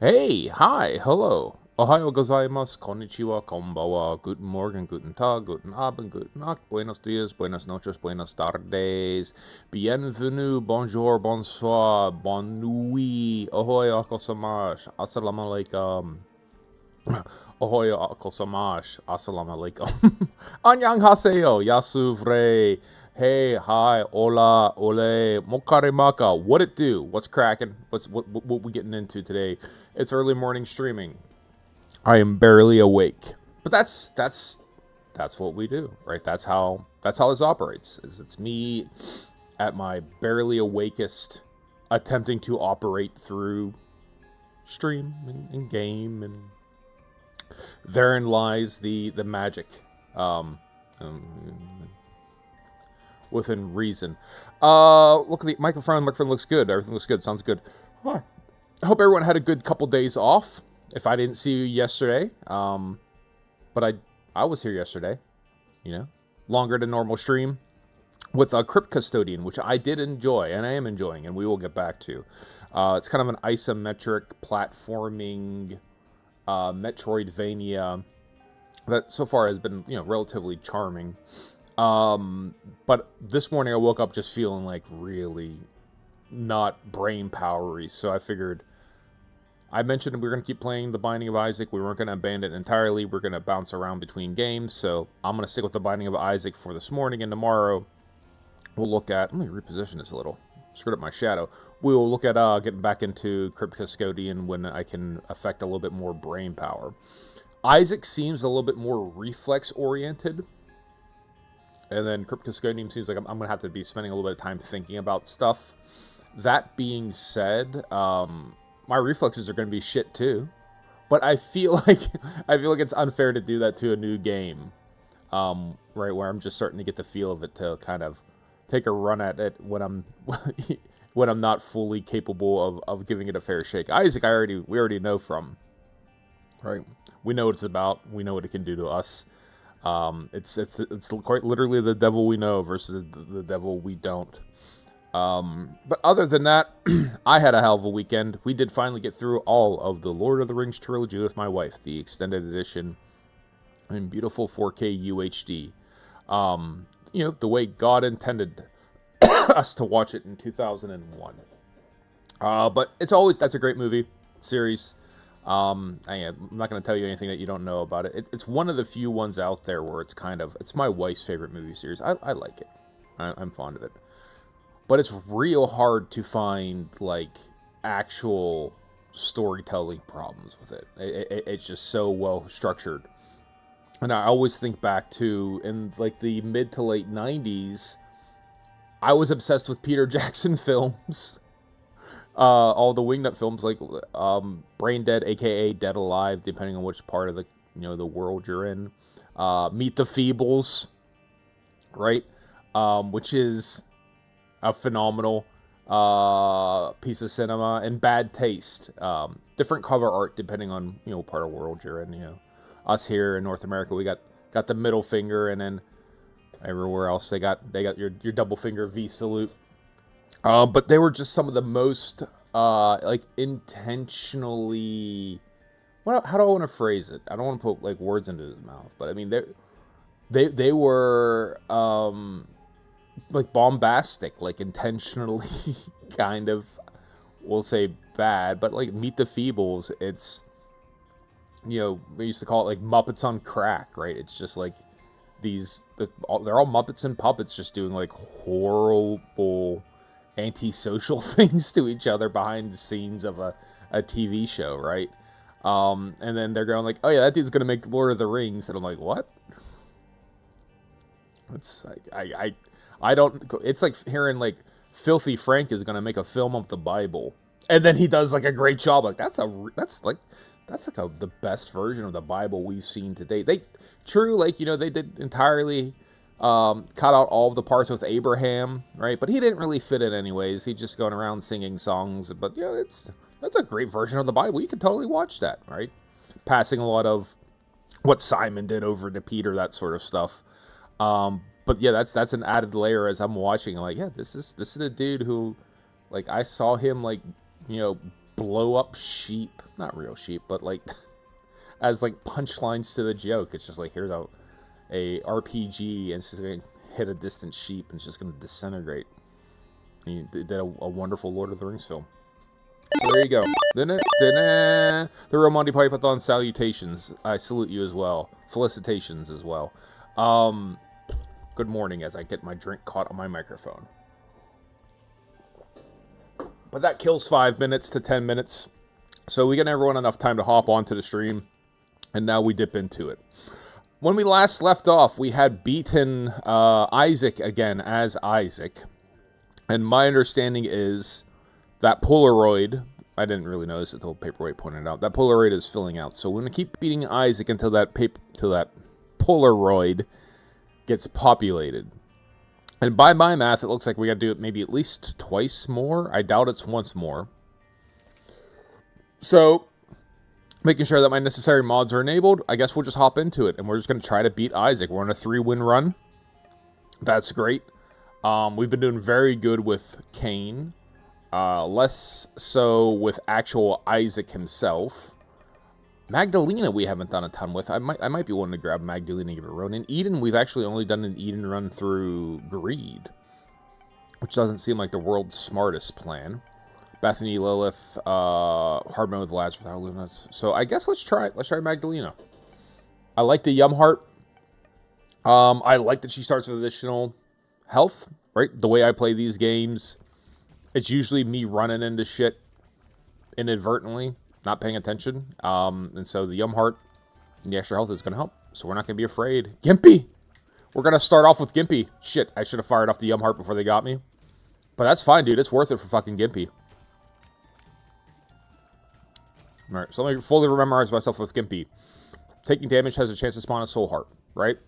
Hey, hi, hello. Ohayo gozaimasu, konnichiwa, konbawa, guten Morgen, guten Tag, guten Abend, guten Nacht, buenos dias, buenas noches, buenas tardes, bienvenue, bonjour, bonsoir, bonne nuit, ahoy, akosamash, assalamu alaikum, ahoy, akosamash, assalamu alaikum, annyeonghaseyo, yasuvre, hey, hi, hola, ole, mokarimaka, what it do? What's cracking? What we getting into today? It's early morning streaming. I am barely awake, but that's what we do, right? That's how this operates. It's me at my barely awakest, attempting to operate through stream and game, and therein lies the magic. Um, um, Within reason. Look at the microphone. Microphone looks good. Everything looks good. Sounds good. Huh. I hope everyone had a good couple days off. If I didn't see you yesterday, but I was here yesterday. You know, longer than normal stream with a Crypt Custodian, which I did enjoy and I am enjoying, and we will get back to. It's kind of an isometric platforming Metroidvania that so far has been relatively charming. But this morning I woke up just feeling like really not brain powery, so I figured I mentioned we were going to keep playing The Binding of Isaac. We weren't going to abandon it entirely. We're going to bounce around between games. So I'm going to stick with The Binding of Isaac for this morning. And tomorrow we'll look at... Let me reposition this a little. Screwed up my shadow. We will look at getting back into Crypt Custodian when I can affect a little bit more brain power. Isaac seems a little bit more reflex-oriented. And then Crypt Custodian seems like I'm going to have to be spending a little bit of time thinking about stuff. That being said... my reflexes are going to be shit too, but I feel like it's unfair to do that to a new game, right? Where I'm just starting to get the feel of it to kind of take a run at it when I'm when I'm not fully capable of giving it a fair shake. Isaac, we already know from, right? We know what it's about. We know what it can do to us. It's quite literally the devil we know versus the devil we don't. But other than that, I had a hell of a weekend. We did finally get through all of the Lord of the Rings trilogy with my wife, the extended edition in beautiful 4K UHD. The way God intended us to watch it in 2001. But that's a great movie series. I'm not going to tell you anything that you don't know about it. It's one of the few ones out there where it's my wife's favorite movie series. I like it. I'm fond of it. But it's real hard to find like actual storytelling problems with it. It's just so well structured. And I always think back to in like the mid to late 90s, I was obsessed with Peter Jackson films. All the Wingnut films like Brain Dead, aka Dead Alive, depending on which part of the world you're in. Meet the Feebles, right? Which is a phenomenal piece of cinema, and Bad Taste. Different cover art depending on part of the world you're in. Us here in North America, we got the middle finger, and then everywhere else they got your double finger V salute. But they were just some of the most like intentionally. How do I want to phrase it? I don't want to put like words into his mouth, but I mean they were like bombastic, like intentionally kind of, we'll say bad, but like Meet the Feebles, it's, we used to call it like Muppets on crack, right? It's just like they're all Muppets and puppets just doing like horrible antisocial things to each other behind the scenes of a TV show, right? And then they're going like, oh yeah, that dude's gonna make Lord of the Rings, and I'm like, what? It's like I don't. It's like hearing like Filthy Frank is gonna make a film of the Bible, and then he does like a great job. Like that's the best version of the Bible we've seen today. They did entirely cut out all of the parts with Abraham, right? But he didn't really fit in anyways. He's just going around singing songs. But that's a great version of the Bible. You can totally watch that, right? Passing a lot of what Simon did over to Peter, that sort of stuff. But yeah, that's an added layer as I'm watching. Like, yeah, this is a dude who, like, I saw him like, blow up sheep. Not real sheep, but like as like punchlines to the joke. It's just like, here's a RPG, and it's just gonna hit a distant sheep, and it's just gonna disintegrate. And you did a wonderful Lord of the Rings film. So there you go. The real Monty Python salutations. I salute you as well. Felicitations as well. Good morning as I get my drink caught on my microphone. But that kills 5 minutes to 10 minutes. So we get everyone enough time to hop onto the stream. And now we dip into it. When we last left off, we had beaten Isaac again as Isaac. And my understanding is that Polaroid, I didn't really notice it until Paperweight pointed out, that Polaroid is filling out. So we're going to keep beating Isaac until that Polaroid gets populated. And by my math, it looks like we got to do it maybe at least twice more. I doubt it's once more. So, making sure that my necessary mods are enabled, I guess we'll just hop into it. And we're just going to try to beat Isaac. We're on a 3-win run. That's great. We've been doing very good with Cain. Less so with actual Isaac himself. Magdalena we haven't done a ton with. I might be wanting to grab Magdalena and give it a run. In Eden, we've actually only done an Eden run through Greed, which doesn't seem like the world's smartest plan. Bethany, Lilith, hard mode with Lazarus without Lunas. So I guess let's try it. Let's try Magdalena. I like the Yum Heart. I like that she starts with additional health, right? The way I play these games, it's usually me running into shit inadvertently, not paying attention. And so the Yum Heart and the extra health is going to help. So we're not going to be afraid. Gimpy! We're going to start off with Gimpy. Shit, I should have fired off the Yum Heart before they got me. But that's fine, dude. It's worth it for fucking Gimpy. Alright, so let me fully memorize myself with Gimpy. Taking damage has a chance to spawn a Soul Heart, right?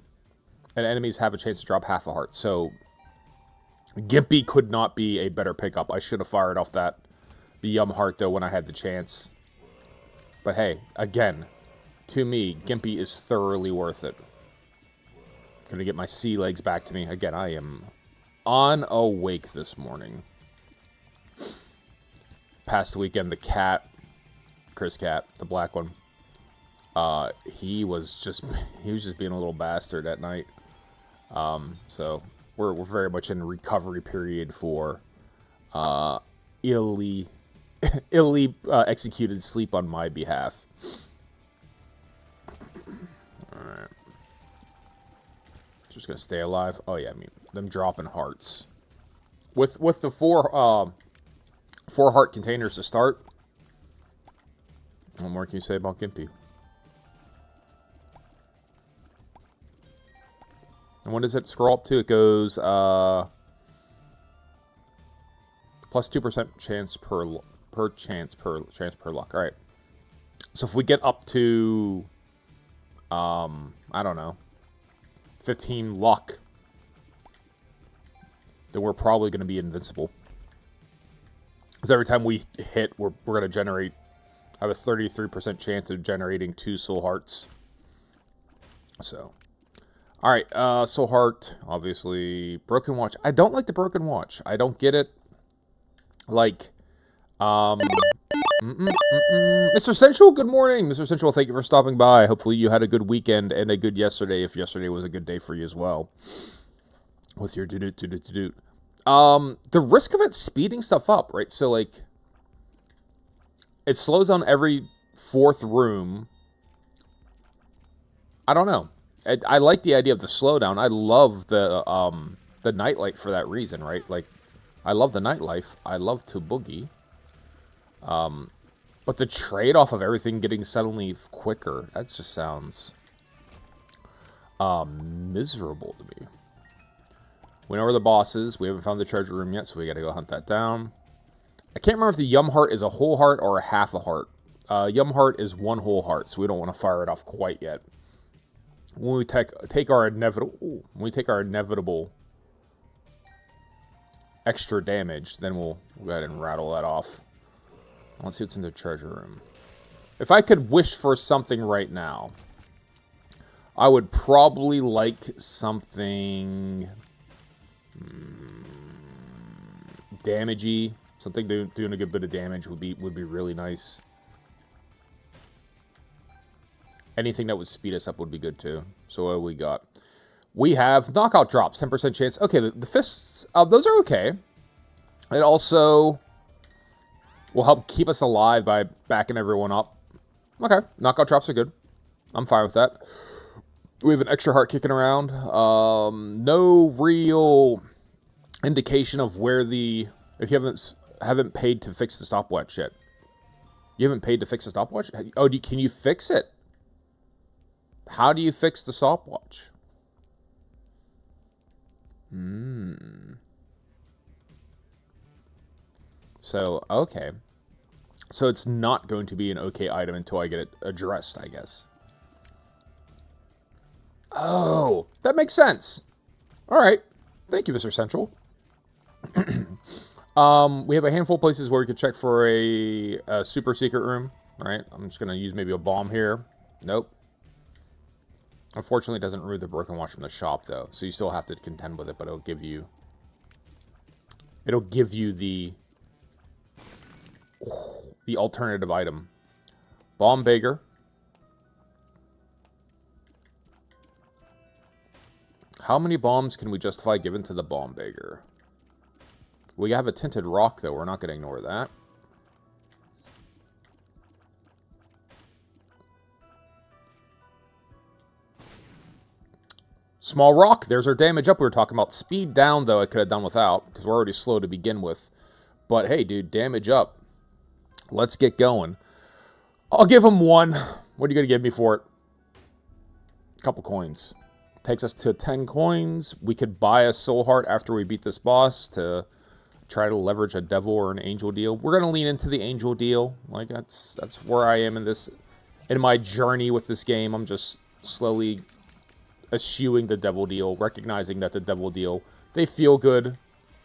And enemies have a chance to drop half a heart. So Gimpy could not be a better pickup. I should have fired off the Yum Heart, though, when I had the chance. But hey, again, to me, Gimpy is thoroughly worth it. Gonna get my sea legs back to me. Again, I am on awake this morning. Past weekend, the cat, Chris Cat, the black one, he was just being a little bastard at night. So we're very much in recovery period for illy executed sleep on my behalf. Alright. Just gonna stay alive. Oh yeah, I mean, them dropping hearts. With the four heart containers to start. What more can you say about Gimpy? And what does it scroll up to? It goes plus 2% chance per luck. All right. So if we get up to I don't know, 15 luck, then we're probably going to be invincible. Because every time we hit, we're going to have a 33% chance of generating 2 soul hearts. So, alright, soul heart, obviously, broken watch. I don't like the broken watch. I don't get it. Like, Mr. Sensual, good morning. Mr. Sensual, thank you for stopping by. Hopefully you had a good weekend and a good yesterday, if yesterday was a good day for you as well. With your do-do-do-do-do-do. The risk of it speeding stuff up, right? So, like, it slows down every 4th room. I don't know. I like the idea of the slowdown. I love the nightlight for that reason, right? Like, I love the nightlife. I love to boogie. But the trade-off of everything getting suddenly quicker, that just sounds miserable to me. We know where the boss is. We haven't found the treasure room yet, so we gotta go hunt that down. I can't remember if the Yum Heart is a whole heart or a half a heart. Yum Heart is 1 whole heart, so we don't want to fire it off quite yet. When we take our inevitable extra damage, then we'll go ahead and rattle that off. Let's see what's in the treasure room. If I could wish for something right now, I would probably like something damagey, Something doing a good bit of damage would be really nice. Anything that would speed us up would be good too. So what do we got? We have knockout drops, 10% chance. Okay, the fists, those are okay. It also will help keep us alive by backing everyone up. Okay, knockout drops are good. I'm fine with that. We have an extra heart kicking around. No real indication of where the... If you haven't paid to fix the stopwatch yet. You haven't paid to fix the stopwatch? Oh, can you fix it? How do you fix the stopwatch? So, okay. So it's not going to be an okay item until I get it addressed, I guess. Oh, that makes sense. All right. Thank you, Mr. Central. We have a handful of places where we could check for a super secret room. All right. I'm just going to use maybe a bomb here. Nope. Unfortunately, it doesn't remove the broken watch from the shop, though. So you still have to contend with it, but it'll give you the alternative item. Bomb Beggar. How many bombs can we justify giving to the Bomb Beggar? We have a tinted rock, though. We're not going to ignore that. Small rock. There's our damage up we were talking about. Speed down, though, I could have done without, because we're already slow to begin with. But, hey, dude, damage up. Let's get going. I'll give him one. What are you going to give me for it? A couple coins. Takes us to 10 coins. We could buy a soul heart after we beat this boss to try to leverage a devil or an angel deal. We're going to lean into the angel deal. Like, that's where I am in my journey with this game. I'm just slowly eschewing the devil deal, recognizing that the devil deal, they feel good,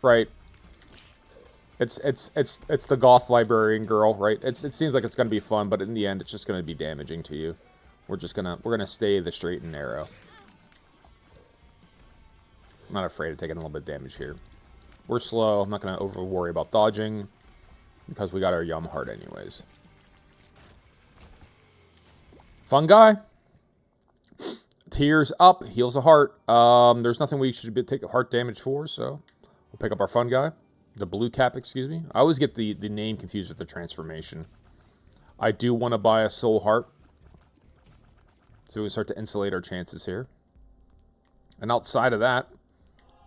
right? It's the goth librarian girl, right? It seems like it's gonna be fun, but in the end, it's just gonna be damaging to you. We're gonna stay the straight and narrow. I'm not afraid of taking a little bit of damage here. We're slow. I'm not gonna over worry about dodging because we got our Yum Heart anyways. Fun guy. Tears up, heals a heart. There's nothing we should take heart damage for, so we'll pick up our fun guy. The blue cap, excuse me. I always get the name confused with the transformation. I do want to buy a soul heart, so we start to insulate our chances here. And outside of that,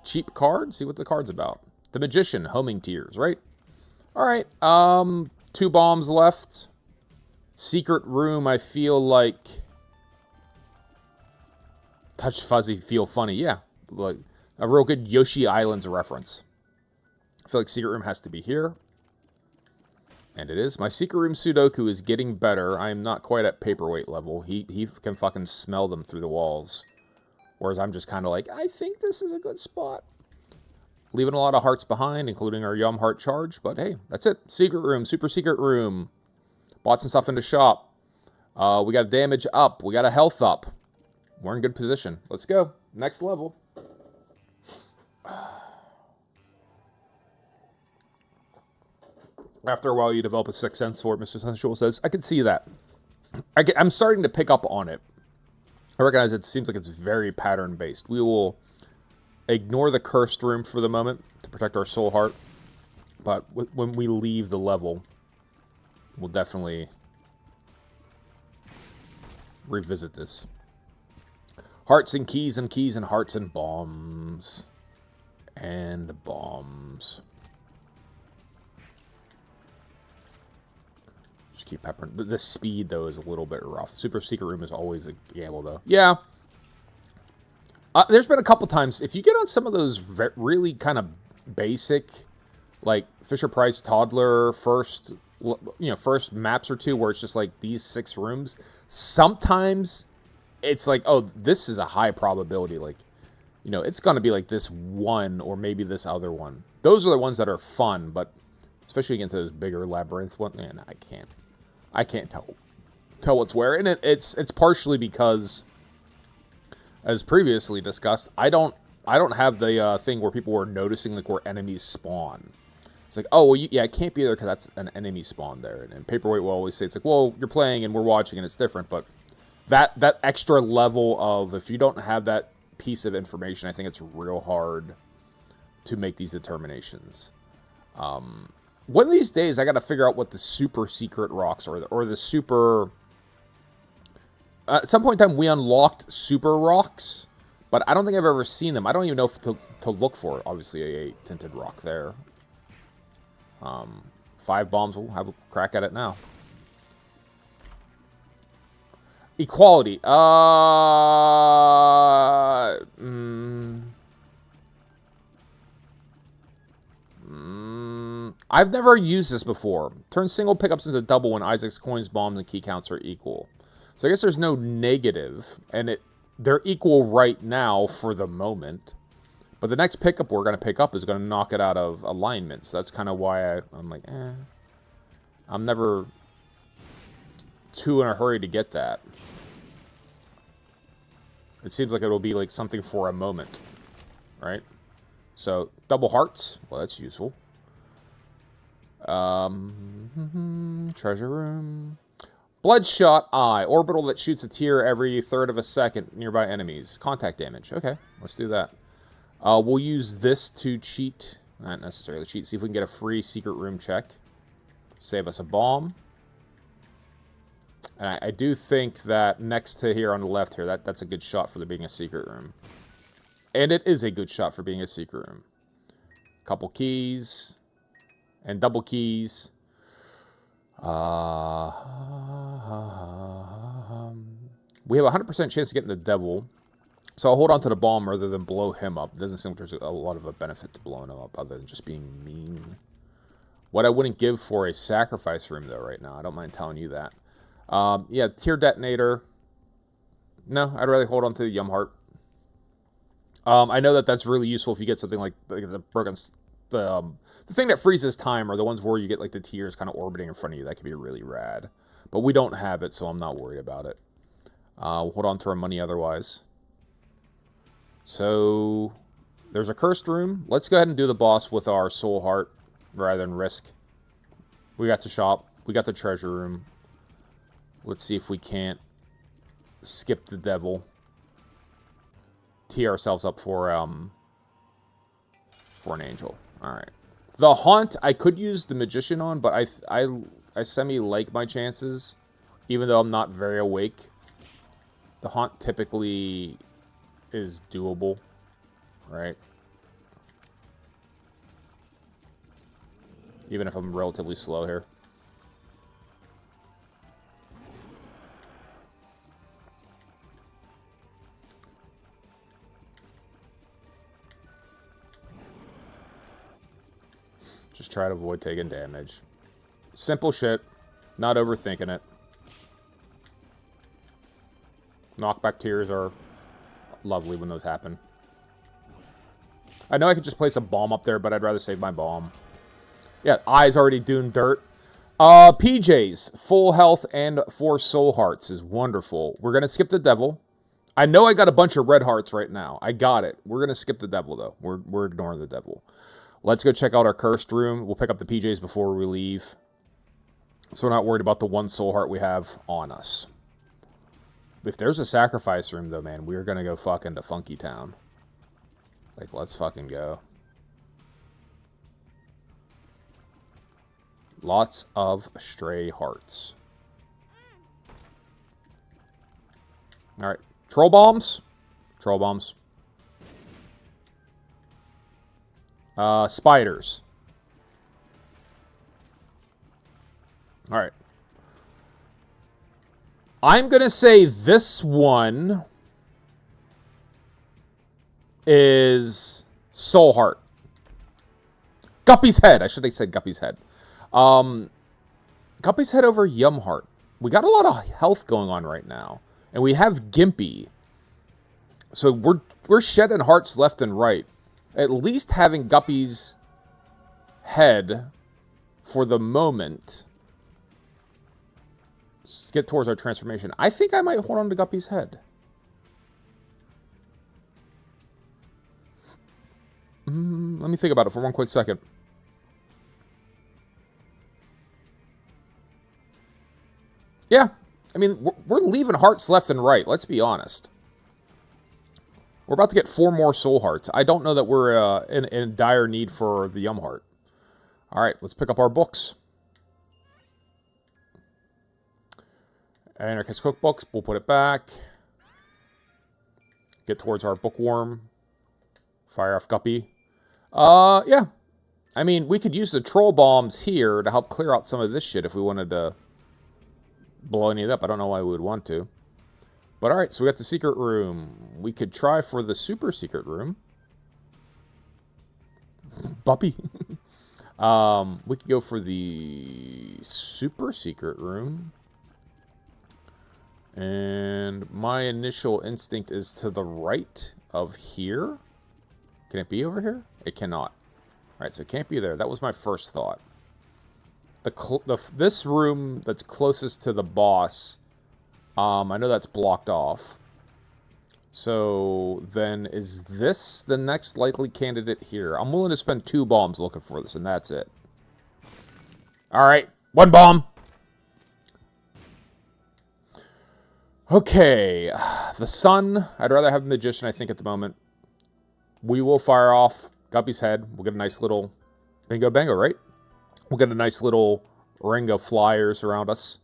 cheap card. See what the card's about. The Magician, homing tears, right? All right. 2 bombs left. Secret room. I feel like touch fuzzy, feel funny. Yeah, like a real good Yoshi Islands reference. I feel like secret room has to be here. And it is. My secret room Sudoku is getting better. I am not quite at paperweight level. He can fucking smell them through the walls. Whereas I'm just kind of like, I think this is a good spot. Leaving a lot of hearts behind, including our Yum Heart charge. But hey, that's it. Secret room, super secret room. Bought some stuff in the shop. We got damage up. We got a health up. We're in good position. Let's go. Next level. After a while, you develop a sixth sense for it, Mr. Sensual says. I can see that. I'm starting to pick up on it. I recognize it seems like it's very pattern-based. We will ignore the cursed room for the moment to protect our soul heart. But when we leave the level, we'll definitely revisit this. Hearts and keys and keys and hearts and bombs. And bombs. Just keep peppering. The speed, though, is a little bit rough. Super secret room is always a gamble, though. Yeah. There's been a couple times, if you get on some of those really kind of basic, like Fisher-Price Toddler first maps or two, where it's just like these 6 rooms, sometimes it's like, oh, this is a high probability. Like, it's going to be like this one or maybe this other one. Those are the ones that are fun, but especially against those bigger labyrinth ones, man, I can't tell what's where. And it's partially because, as previously discussed, I don't have the thing where people were noticing like where enemies spawn. It's like, oh, well, yeah, it can't be there because that's an enemy spawn there. And Paperweight will always say, it's like, well, you're playing and we're watching and it's different. But that extra level of, if you don't have that piece of information, I think it's real hard to make these determinations. One of these days, I got to figure out what the super secret rocks are, or the super... at some point in time, we unlocked super rocks, but I don't think I've ever seen them. I don't even know if to look for it. Obviously, a tinted rock there. 5 bombs. We'll have a crack at it now. Equality. I've never used this before. Turn single pickups into double when Isaac's coins, bombs, and key counts are equal. So I guess there's no negative, and they're equal right now for the moment. But the next pickup we're going to pick up is going to knock it out of alignment. So that's kind of why I'm like, I'm never too in a hurry to get that. It seems like it'll be like something for a moment, right? So, double hearts. Well, that's useful. Treasure room. Bloodshot Eye. Orbital that shoots a tear every third of a second nearby enemies. Contact damage. Okay, let's do that. We'll use this to cheat. Not necessarily cheat. See if we can get a free secret room check. Save us a bomb. And I do think that next to here on the left here, that's a good shot for there being a secret room. And it is a good shot for being a secret room. Couple keys. And double keys. We have a 100% chance of getting the devil. So I'll hold on to the bomb rather than blow him up. It doesn't seem like there's a lot of a benefit to blowing him up other than just being mean. What I wouldn't give for a sacrifice room, though, right now. I don't mind telling you that. Yeah, tier detonator. No, I'd rather hold on to the Yum Heart. I know that that's really useful if you get something like the broken... The thing that freezes time, or the ones where you get like the tiers kind of orbiting in front of you. That could be really rad. But we don't have it, so I'm not worried about it. We'll hold on to our money otherwise. So, there's a cursed room. Let's go ahead and do the boss with our soul heart rather than risk. We got the shop. We got the treasure room. Let's see if we can't skip the devil. Tee ourselves up for an angel. Alright. The Haunt, I could use the Magician on, but I semi-like my chances, even though I'm not very awake. The Haunt typically is doable, right? Even if I'm relatively slow here. Just try to avoid taking damage. Simple shit. Not overthinking it. Knockback tears are lovely when those happen. I know I could just place a bomb up there, but I'd rather save my bomb. Yeah, Eye's already doing dirt. PJs. Full health and 4 soul hearts is wonderful. We're going to skip the devil. I know I got a bunch of red hearts right now. I got it. We're going to skip the devil, though. We're ignoring the devil. Let's go check out our cursed room. We'll pick up the PJs before we leave. So we're not worried about the 1 soul heart we have on us. If there's a sacrifice room, though, man, we're going to go fucking to Funky Town. Like, let's fucking go. Lots of stray hearts. Alright. Troll bombs. Troll bombs. Spiders. Alright. I'm going to say this one is Soul Heart. Guppy's Head. I should have said Guppy's Head. Guppy's Head over Yum Heart. We got a lot of health going on right now. And we have Gimpy. So we're shedding hearts left and right. At least having Guppy's Head for the moment. Let's get towards our transformation. I think I might hold on to Guppy's Head. Let me think about it for one quick second. Yeah. I mean, we're leaving hearts left and right. Let's be honest. We're about to get 4 more soul hearts. I don't know that we're in dire need for the Yum Heart. All right, let's pick up our books. Anarchist Cookbooks. We'll put it back. Get towards our bookworm. Fire off Guppy. Yeah. I mean, we could use the troll bombs here to help clear out some of this shit if we wanted to blow any of it up. I don't know why we would want to. But alright, so we got the secret room. We could try for the super secret room. Buppy. We could go for the super secret room. And my initial instinct is to the right of here. Can it be over here? It cannot. Alright, so it can't be there. That was my first thought. This room that's closest to the boss, I know that's blocked off. So then is this the next likely candidate here? I'm willing to spend 2 bombs looking for this, and that's it. Alright, 1 bomb. Okay, the sun. I'd rather have the magician, I think, at the moment. We will fire off Guppy's head. We'll get a nice little bingo bango, right? We'll get a nice little ring of flyers around us.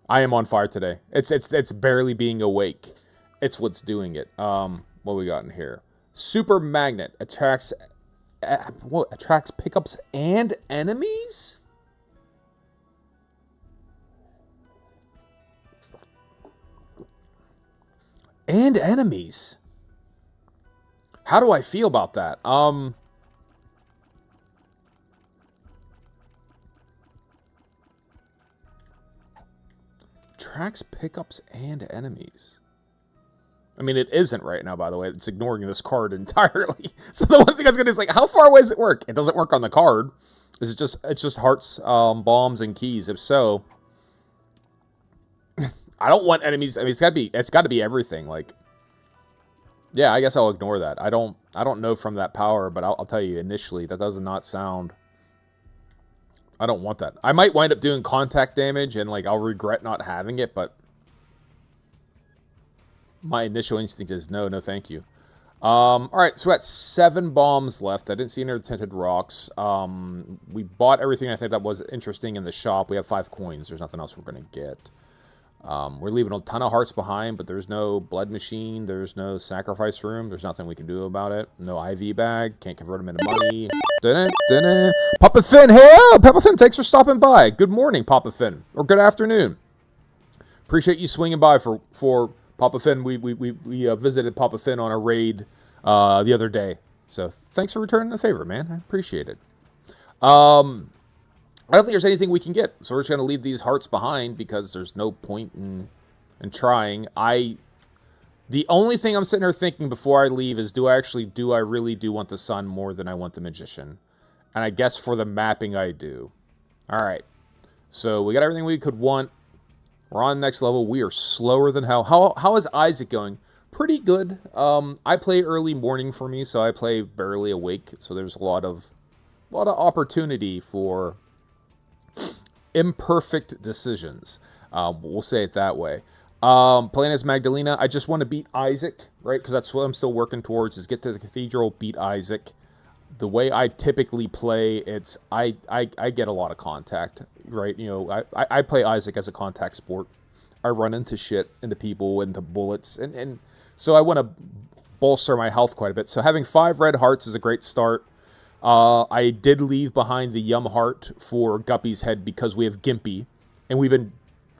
I am on fire today. It's barely being awake. It's what's doing it. What we got in here? Super magnet attracts pickups and enemies? And enemies. How do I feel about that? Tracks pickups and enemies. I mean, it isn't right now, by the way. It's ignoring this card entirely. So the one thing I was going to do is like, how far away does it work? It doesn't work on the card. It's just hearts, bombs, and keys. If so, I don't want enemies. I mean, it's got to be everything. Like, yeah, I guess I'll ignore that. I don't know from that power, but I'll tell you initially that does not sound. I don't want that. I might wind up doing contact damage, and like I'll regret not having it, but my initial instinct is no, thank you. All right, so we're at 7 bombs left. I didn't see any of the tinted rocks. We bought everything I think that was interesting in the shop. We have 5 coins. There's nothing else we're gonna get. We're leaving a ton of hearts behind, but there's no blood machine. There's no sacrifice room. There's nothing we can do about it. No IV bag. Can't convert them into money. Papa Finn, hey, Papa Finn, thanks for stopping by. Good morning, Papa Finn, or good afternoon. Appreciate you swinging by for Papa Finn. We visited Papa Finn on a raid the other day, so thanks for returning the favor, man. I appreciate it. I don't think there's anything we can get, so we're just going to leave these hearts behind because there's no point in trying. The only thing I'm sitting here thinking before I leave is, do I really want the sun more than I want the magician? And I guess for the mapping, I do. All right, so we got everything we could want. We're on the next level. We are slower than hell. How is Isaac going? Pretty good. I play early morning for me, so I play barely awake. So there's a lot of opportunity for imperfect decisions. We'll say it that way. Playing as Magdalena, I just want to beat Isaac, right? Because that's what I'm still working towards, is get to the cathedral, beat Isaac. The way I typically play, it's I get a lot of contact, right? You know, I play Isaac as a contact sport. I run into shit, into people, into bullets, and so I want to bolster my health quite a bit. So having 5 red hearts is a great start. I did leave behind the Yum Heart for Guppy's head because we have Gimpy, and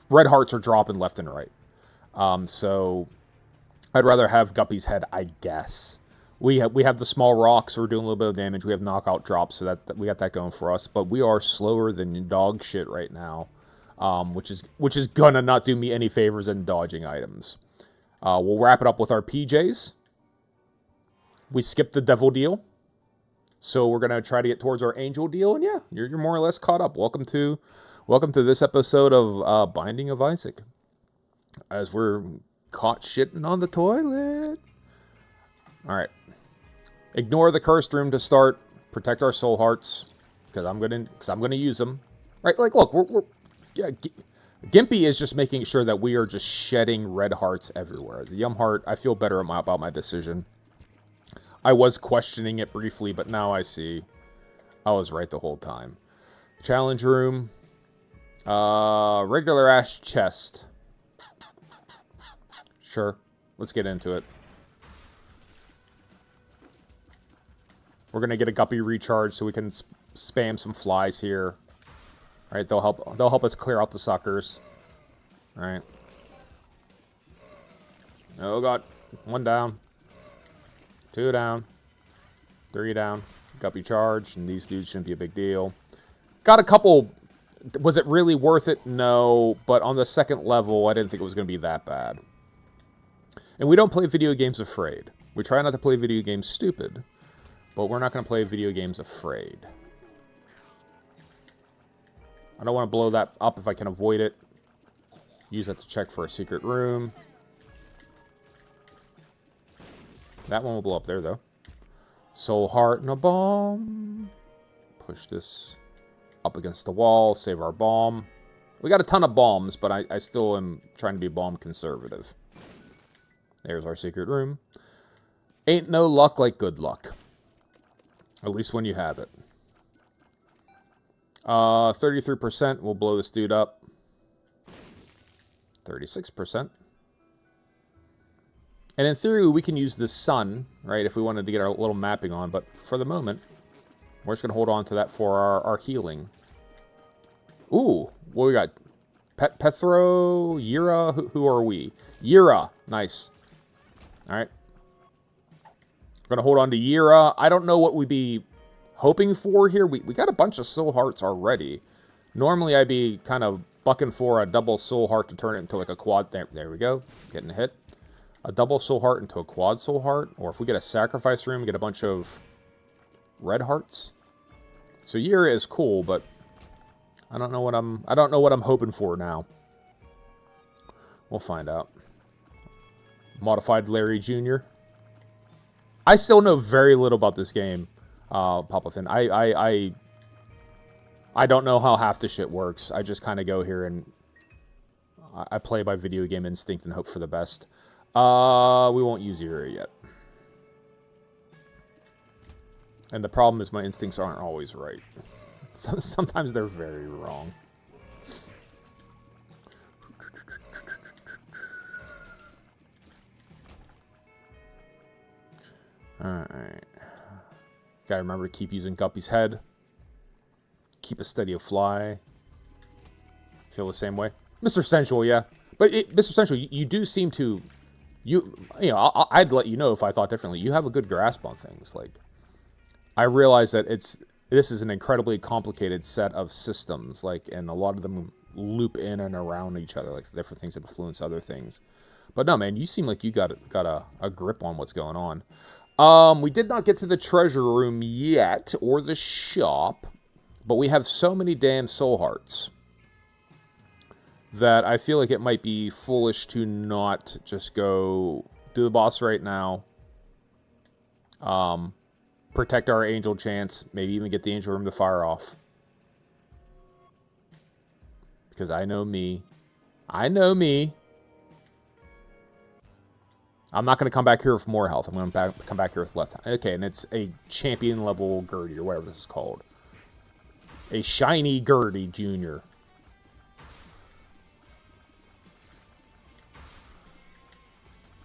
red hearts are dropping left and right. So I'd rather have Guppy's head, I guess. We have the small rocks, so we're doing a little bit of damage. We have knockout drops, so that we got that going for us. But we are slower than dog shit right now, which is gonna not do me any favors in dodging items. We'll wrap it up with our PJs. We skipped the devil deal. So we're gonna try to get towards our angel deal, and yeah, you're more or less caught up. Welcome to this episode of Binding of Isaac, as we're caught shitting on the toilet. All right, ignore the cursed room to start. Protect our soul hearts, because I'm gonna use them. Right? Like, look, yeah, Gimpy is just making sure that we are just shedding red hearts everywhere. The Yum Heart, I feel better about my decision. I was questioning it briefly, but now I see I was right the whole time. Challenge room. Regular ash chest. Sure. Let's get into it. We're gonna get a guppy recharge so we can spam some flies here. All right, they'll help us clear out the suckers. All right. Oh god, 1 down, 2 down, 3 down. Guppy charge, and these dudes shouldn't be a big deal. Got a couple. Was it really worth it? No, but on the second level, I didn't think it was going to be that bad. And we don't play video games afraid. We try not to play video games stupid, but we're not going to play video games afraid. I don't want to blow that up if I can avoid it. Use that to check for a secret room. That one will blow up there, though. Soul Heart and a bomb. Push this up against the wall. Save our bomb. We got a ton of bombs, but I still am trying to be bomb conservative. There's our secret room. Ain't no luck like good luck. At least when you have it. 33% will blow this dude up. 36%. And in theory, we can use the sun, right, if we wanted to get our little mapping on. But for the moment, we're just going to hold on to that for our healing. Ooh, what we got? Pethro, Yira, who are we? Yira, nice. All right. We're going to hold on to Yira. I don't know what we'd be hoping for here. We got a bunch of soul hearts already. Normally, I'd be kind of bucking for a double soul heart to turn it into like a quad. There we go. Getting a hit. A double soul heart into a quad soul heart. Or if we get a sacrifice room, get a bunch of red hearts. So Yira is cool, but I don't know what I'm hoping for now. We'll find out. Modified Larry Jr. I still know very little about this game, Papa Finn. I don't know how half the shit works. I just kind of go here and I play by video game instinct and hope for the best. We won't use Yira yet. And the problem is my instincts aren't always right. Sometimes they're very wrong. Alright. Gotta remember to keep using Guppy's head. Keep a steady fly. Feel the same way? Mr. Sensual, yeah. But Mr. Sensual, you do seem to... You know, I'd let you know if I thought differently. You have a good grasp on things. Like, I realize that this is an incredibly complicated set of systems, like, and a lot of them loop in and around each other, like different things influence other things. But no, man, you seem like you got a grip on what's going on. We did not get to the treasure room yet, or the shop, but we have so many damn soul hearts that I feel like it might be foolish to not just go do the boss right now. Protect our angel chance. Maybe even get the angel room to fire off. Because I know me. I know me. I'm not going to come back here with more health. I'm going to come back here with less. Okay, and it's a champion level Gurdy, or whatever this is called. A shiny Gurdy Jr.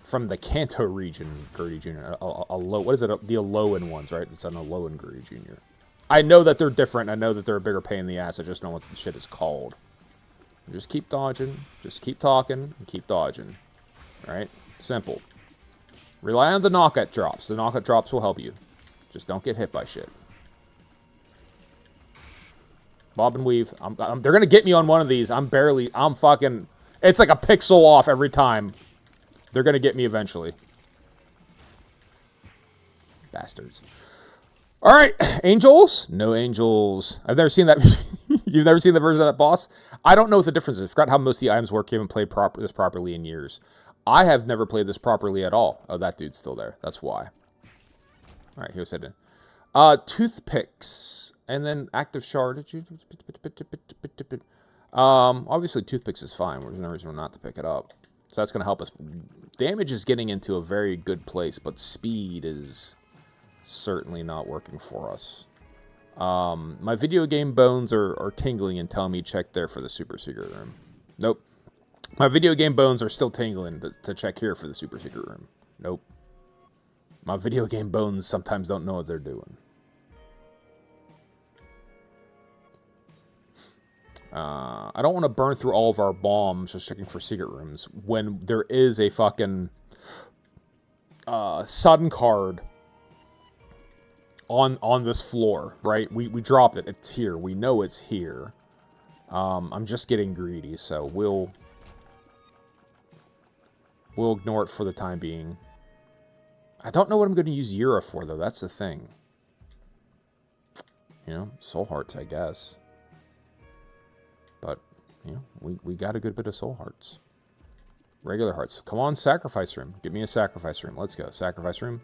From the Kanto region, Gurdy Jr. What is it? The Alolan ones, right? It's an Alolan Gurdy Jr. I know that they're different. I know that they're a bigger pain in the ass. I just know what the shit is called. Just keep dodging. Just keep talking. And keep dodging. Alright? Simple. Rely on the knockout drops. The knockout drops will help you. Just don't get hit by shit. Bob and weave. They're going to get me on one of these. I'm fucking... It's like a pixel off every time. They're going to get me eventually. Bastards. Alright, angels? No angels. I've never seen that. You've never seen the version of that boss? I don't know what the difference is. I forgot how most of the items work. You haven't played this properly in years. I have never played this properly at all. Oh, that dude's still there. That's why. Alright, here's hidden. Toothpicks And then active shard. Obviously toothpicks is fine. There's no reason not to pick it up. So that's going to help us. Damage is getting into a very good place, but speed is certainly not working for us. My video game bones are tingling and telling me check there for the super secret room. Nope. My video game bones are still tingling to check here for the super secret room. Nope. My video game bones sometimes don't know what they're doing. I don't want to burn through all of our bombs just checking for secret rooms when there is a fucking sudden card on this floor, right? We dropped it. It's here. We know it's here. I'm just getting greedy, so we'll ignore it for the time being. I don't know what I'm going to use Yura for, though. That's the thing. You know, soul hearts, I guess. But, you know, we got a good bit of soul hearts. Regular hearts. Come on, sacrifice room. Give me a sacrifice room. Let's go. Sacrifice room.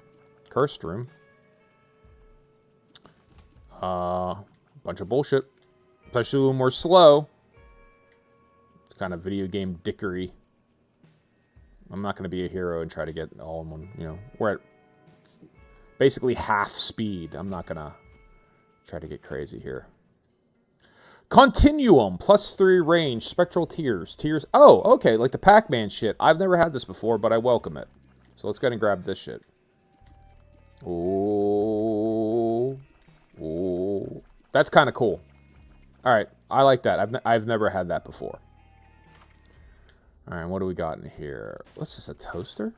Cursed room. Bunch of bullshit. Especially when we're slow. It's kind of video game dickery. I'm not going to be a hero and try to get all in one, you know. We're at basically half speed. I'm not going to try to get crazy here. Continuum, +3 range, spectral tears. Tears. Oh, okay, like the Pac-Man shit. I've never had this before, but I welcome it. So let's go ahead and grab this shit. Oh. Oh. That's kind of cool. Alright, I like that. I've never had that before. Alright, what do we got in here? What's this, a toaster?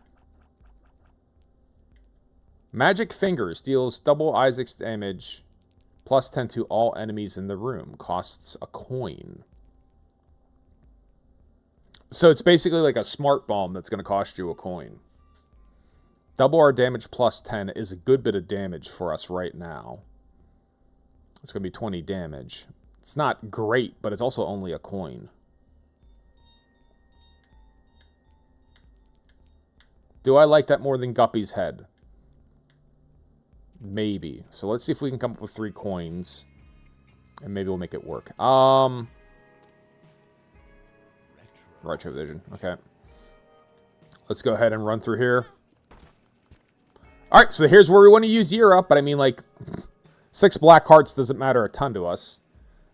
Magic Fingers deals double Isaac's damage, +10 to all enemies in the room. Costs a coin. So it's basically like a smart bomb that's going to cost you a coin. Double our damage +10 is a good bit of damage for us right now. It's going to be 20 damage. It's not great, but it's also only a coin. Do I like that more than Guppy's head? Maybe. So let's see if we can come up with 3 coins. And maybe we'll make it work. Retrovision. Okay. Let's go ahead and run through here. Alright, so here's where we want to use Year Up. But I mean, like, 6 black hearts doesn't matter a ton to us.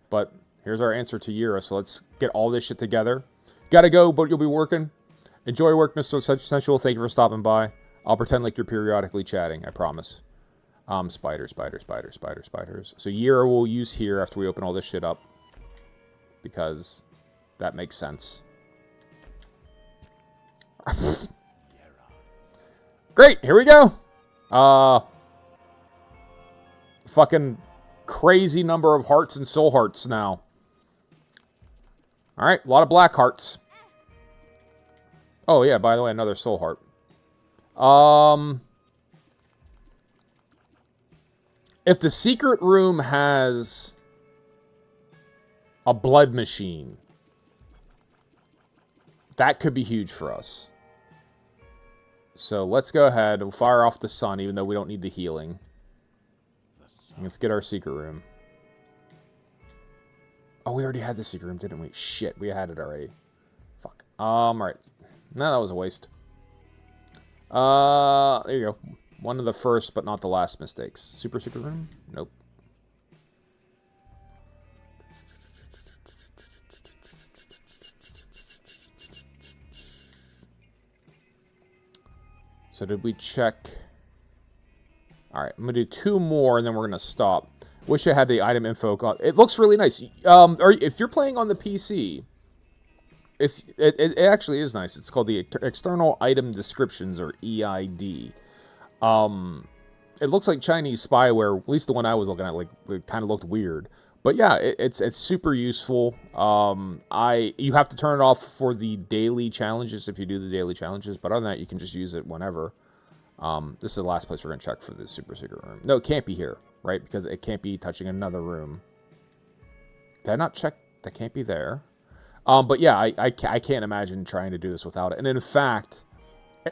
But here's our answer to Yura. So let's get all this shit together. Gotta go, but you'll be working. Enjoy your work, Mr. Sensual. Thank you for stopping by. I'll pretend like you're periodically chatting. I promise. Spiders. So Yura we'll use here after we open all this shit up. Because that makes sense. Great, here we go. Fucking crazy number of hearts and soul hearts now. Alright, a lot of black hearts. Oh yeah, by the way, another soul heart. If the secret room has a blood machine, that could be huge for us. So let's go ahead and fire off the sun, even though we don't need the healing. Let's get our secret room. Oh, we already had the secret room, didn't we? Shit, we had it already. Fuck. Alright. No, that was a waste. There you go. One of the first, but not the last mistakes. Super secret room? Nope. So did we check? Alright, I'm going to do 2 more, and then we're going to stop. Wish I had the item info. It looks really nice. If you're playing on the PC, it actually is nice. It's called the External Item Descriptions, or EID. It looks like Chinese spyware. At least the one I was looking at, like, it kind of looked weird. But yeah, it's super useful. You have to turn it off for the daily challenges if you do the daily challenges. But other than that, you can just use it whenever. This is the last place we're going to check for this super secret room. No, it can't be here, right? Because it can't be touching another room. Did I not check? That can't be there. But yeah, I can't imagine trying to do this without it. And in fact,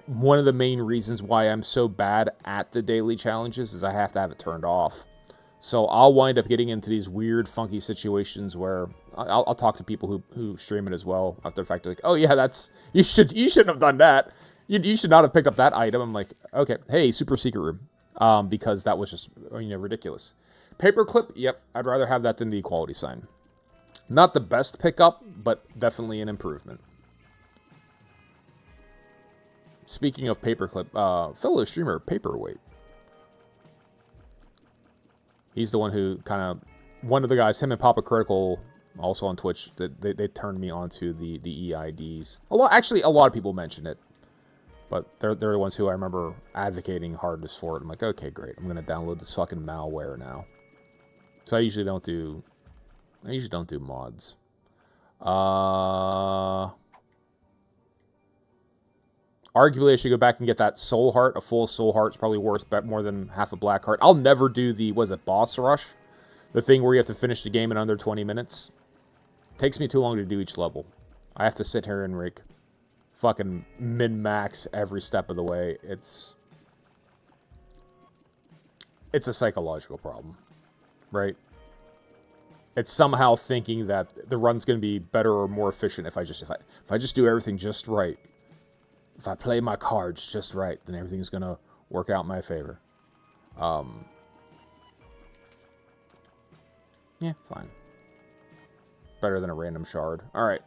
one of the main reasons why I'm so bad at the daily challenges is I have to have it turned off. So I'll wind up getting into these weird, funky situations where I'll talk to people who stream it as well. After the fact, like, oh yeah, you shouldn't have done that. You should not have picked up that item. I'm like, okay, hey, super secret room, because that was just ridiculous. Paperclip, yep, I'd rather have that than the equality sign. Not the best pickup, but definitely an improvement. Speaking of paperclip, fellow streamer Paperweight. He's the one who one of the guys, him and Papa Critical, also on Twitch, they turned me onto the EIDs. Actually, a lot of people mention it, but they're the ones who I remember advocating hardest for it. I'm like, okay, great, I'm gonna download this fucking malware now. So I usually don't do mods. Arguably, I should go back and get that soul heart. A full soul heart's probably worth more than half a black heart. I'll never do the, boss rush? The thing where you have to finish the game in under 20 minutes. It takes me too long to do each level. I have to sit here and fucking min-max every step of the way. It's a psychological problem, right? It's somehow thinking that the run's going to be better or more efficient if I just do everything just right. If I play my cards just right, then everything's going to work out in my favor. Yeah, fine. Better than a random shard. Alright.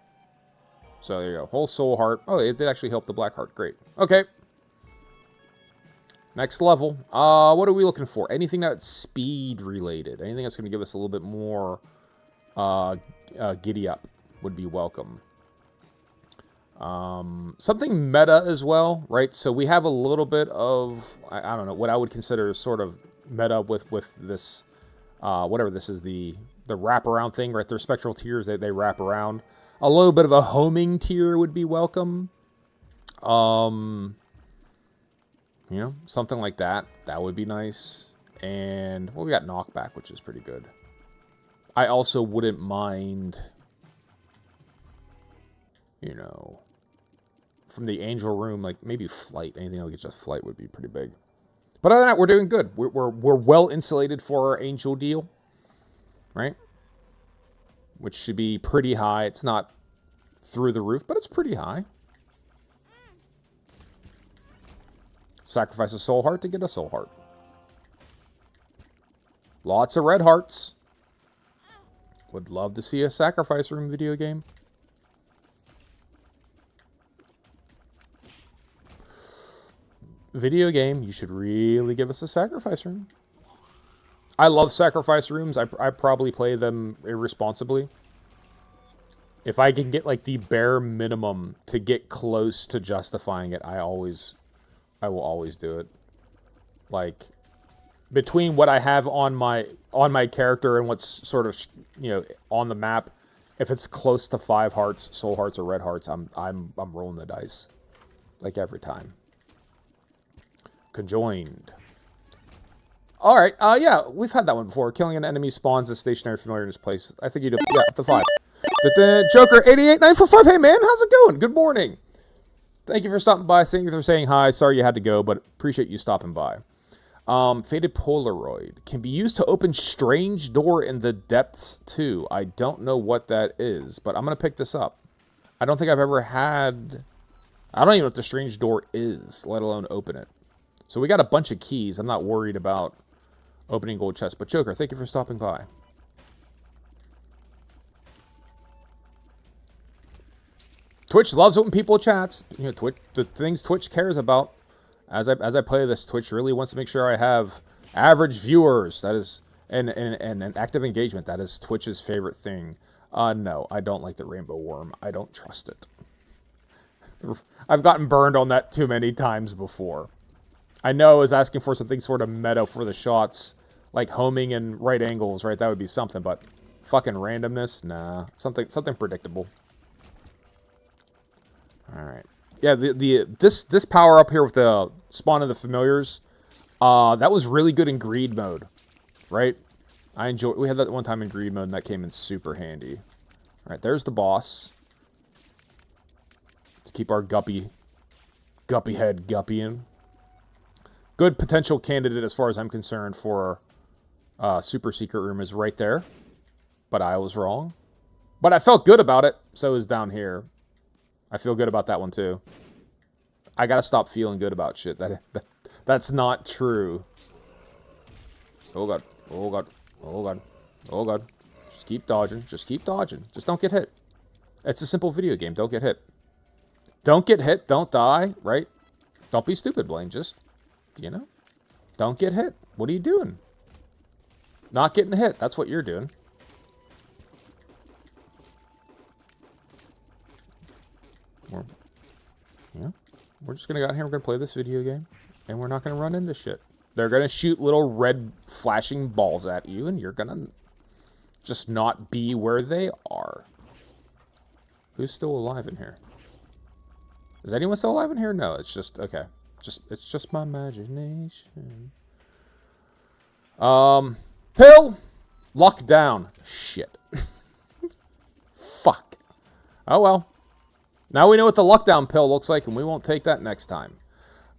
So there you go. Whole soul heart. Oh, it did actually help the black heart. Great. Okay. Next level. What are we looking for? Anything that's speed related. Anything that's going to give us a little bit more giddy up would be welcome. Something meta as well, right? So we have a little bit of, I don't know, what I would consider sort of meta with this, whatever this is, the wraparound thing, right? They're spectral tiers, they wrap around. A little bit of a homing tier would be welcome. Something like that. That would be nice. And, well, we got knockback, which is pretty good. I also wouldn't mind, from the angel room, like maybe flight. Anything that gets just flight would be pretty big. But other than that, we're doing good. We're well insulated for our angel deal, right? Which should be pretty high. It's not through the roof, but it's pretty high. Sacrifice a soul heart to get a soul heart. Lots of red hearts. Would love to see a sacrifice room video game. Video game, you should really give us a sacrifice room. I love sacrifice rooms. I probably play them irresponsibly. If I can get like the bare minimum to get close to justifying it, I will always do it. Like, between what I have on my character and what's sort of on the map, if it's close to 5 hearts, soul hearts, or red hearts, I'm rolling the dice, like every time. Conjoined. All right. Yeah, we've had that one before. Killing an enemy spawns a stationary familiar in his place. I think you do. Yeah, the 5. The Joker 88945. Hey man, how's it going? Good morning. Thank you for stopping by. Thank you for saying hi. Sorry you had to go, but appreciate you stopping by. Faded Polaroid can be used to open strange door in the depths too. I don't know what that is, but I'm gonna pick this up. I don't think I've ever had. I don't even know what the strange door is, let alone open it. So we got a bunch of keys. I'm not worried about opening gold chests. But Joker, thank you for stopping by. Twitch loves it when people chats. Twitch, the things Twitch cares about. As I play this, Twitch really wants to make sure I have average viewers. That is, and active engagement. That is Twitch's favorite thing. No, I don't like the rainbow worm. I don't trust it. I've gotten burned on that too many times before. I know I was asking for something sort of meta for the shots, like homing and right angles, right? That would be something, but fucking randomness? Nah. Something predictable. Alright. Yeah, this power up here with the spawn of the familiars, that was really good in greed mode, right? We had that one time in greed mode, and that came in super handy. Alright, there's the boss. Let's keep our guppy head guppying. Good potential candidate as far as I'm concerned for Super secret room is right there. But I was wrong. But I felt good about it. So is down here. I feel good about that one too. I gotta stop feeling good about shit. That's not true. Oh god. Oh god. Oh god. Oh god. Just keep dodging. Just keep dodging. Just don't get hit. It's a simple video game. Don't get hit. Don't get hit. Don't die. Right? Don't be stupid, Blaine. Just, you know, don't get hit. What are you doing? Not getting hit. That's what you're doing. We're just going to go out here. We're going to play this video game. And we're not going to run into shit. They're going to shoot little red flashing balls at you. And you're going to just not be where they are. Who's still alive in here? Is anyone still alive in here? No, it's just, okay. It's just my imagination. Pill! Lock down. Shit. Fuck. Oh well. Now we know what the lockdown pill looks like, and we won't take that next time.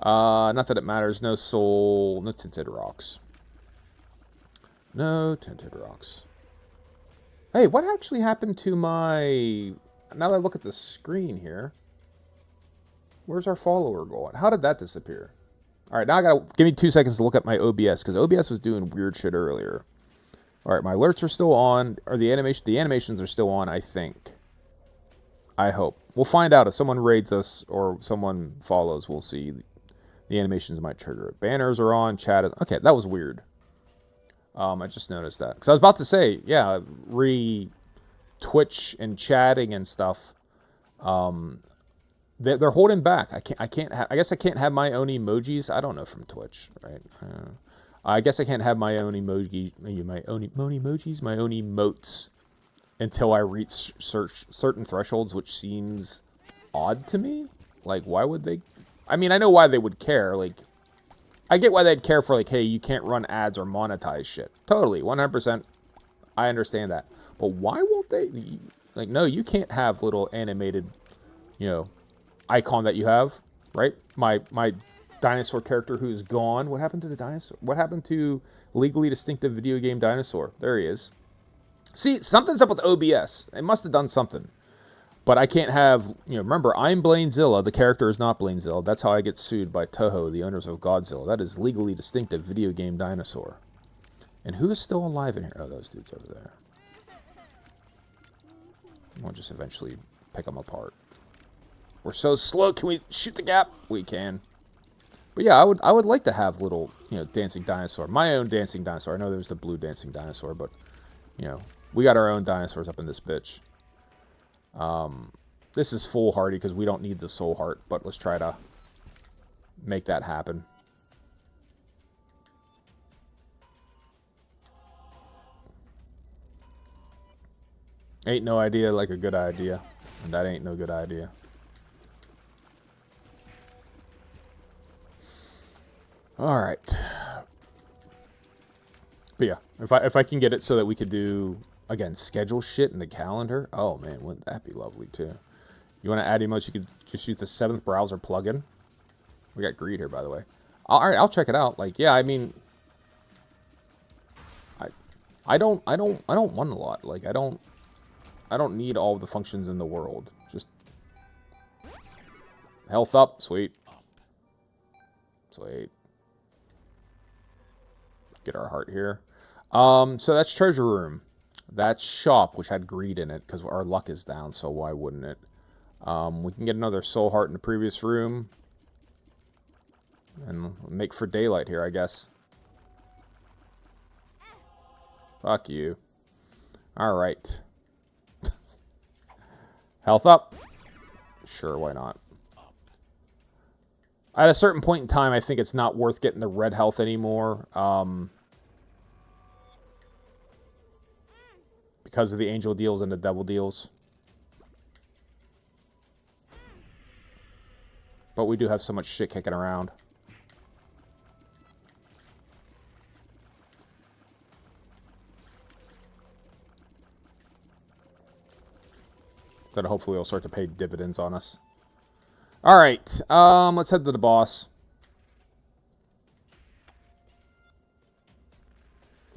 Not that it matters. No soul. No tinted rocks. No tinted rocks. Hey, what actually happened to my... Now that I look at the screen here, where's our follower going? How did that disappear? All right, now I gotta give me 2 seconds to look at my OBS because OBS was doing weird shit earlier. All right, my alerts are still on, or the animations are still on. I think. I hope we'll find out if someone raids us or someone follows. We'll see. The animations might trigger it. Banners are on. Chat is okay. That was weird. I just noticed that because I was about to say, yeah, Twitch and chatting and stuff. They're holding back. I guess I can't have my own emojis. I don't know from Twitch, right? I guess I can't have my own emoji, my own emojis, my own emotes until I reach certain thresholds, which seems odd to me. Like, why would they? I mean, I know why they would care. Like, I get why they'd care for, like, hey, you can't run ads or monetize shit. Totally, 100%. I understand that. But why won't they? Like, no, you can't have little animated, icon that you have, right? My dinosaur character who's gone. What happened to the dinosaur? What happened to legally distinctive video game dinosaur? There he is. See, something's up with OBS. It must have done something. But I can't have, remember, I'm Blanezilla. The character is not Blanezilla. That's how I get sued by Toho, the owners of Godzilla. That is legally distinctive video game dinosaur. And who is still alive in here? Oh, those dudes over there. We'll just eventually pick them apart. We're so slow. Can we shoot the gap? We can. But yeah, I would like to have little, dancing dinosaur. My own dancing dinosaur. I know there's the blue dancing dinosaur, but, we got our own dinosaurs up in this bitch. This is foolhardy because we don't need the soul heart, but let's try to make that happen. Ain't no idea like a good idea. And that ain't no good idea. Alright. But yeah, if I can get it so that we could do, again, schedule shit in the calendar. Oh man, wouldn't that be lovely too? You want to add emotes, you could just use the 7th browser plugin. We got Greed here, by the way. Alright, I'll check it out. Like, yeah, I mean, I don't want a lot. Like, I don't need all of the functions in the world. Just health up, sweet. Sweet. Get our heart here. So that's treasure room. That's shop, which had greed in it because our luck is down. So why wouldn't it? We can get another soul heart in the previous room and make for daylight here, I guess. Fuck you. All right. Health up. Sure, why not? At a certain point in time, I think it's not worth getting the red health anymore. Because of the angel deals and the devil deals. But we do have so much shit kicking around. That hopefully will start to pay dividends on us. Alright, let's head to the boss.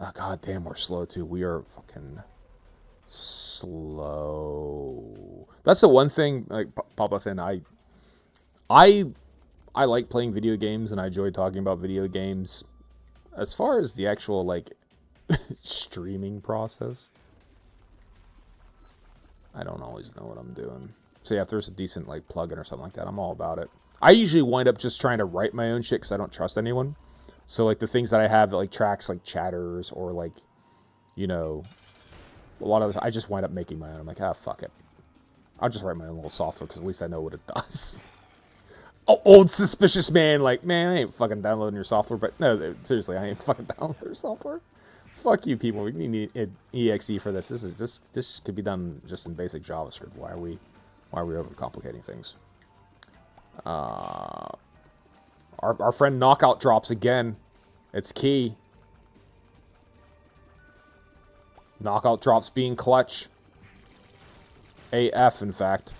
Oh, God damn, we're slow too. We are fucking slow. That's the one thing, like Papa Finn, I like playing video games and I enjoy talking about video games. As far as the actual like streaming process, I don't always know what I'm doing. So yeah, if there's a decent like plugin or something like that, I'm all about it. I usually wind up just trying to write my own shit because I don't trust anyone. So like the things that I have that like tracks like chatters or like, you know, a lot of this, I just wind up making my own. I'm like, ah, fuck it. I'll just write my own little software because at least I know what it does. Oh, old suspicious man, like, man, I ain't fucking downloading your software. But no, seriously, I ain't fucking downloading your software. Fuck you, people. We need an exe for this. This could be done just in basic JavaScript. Why are we overcomplicating things? Our friend Knockout drops again. It's key. Knockout drops being clutch. AF, in fact.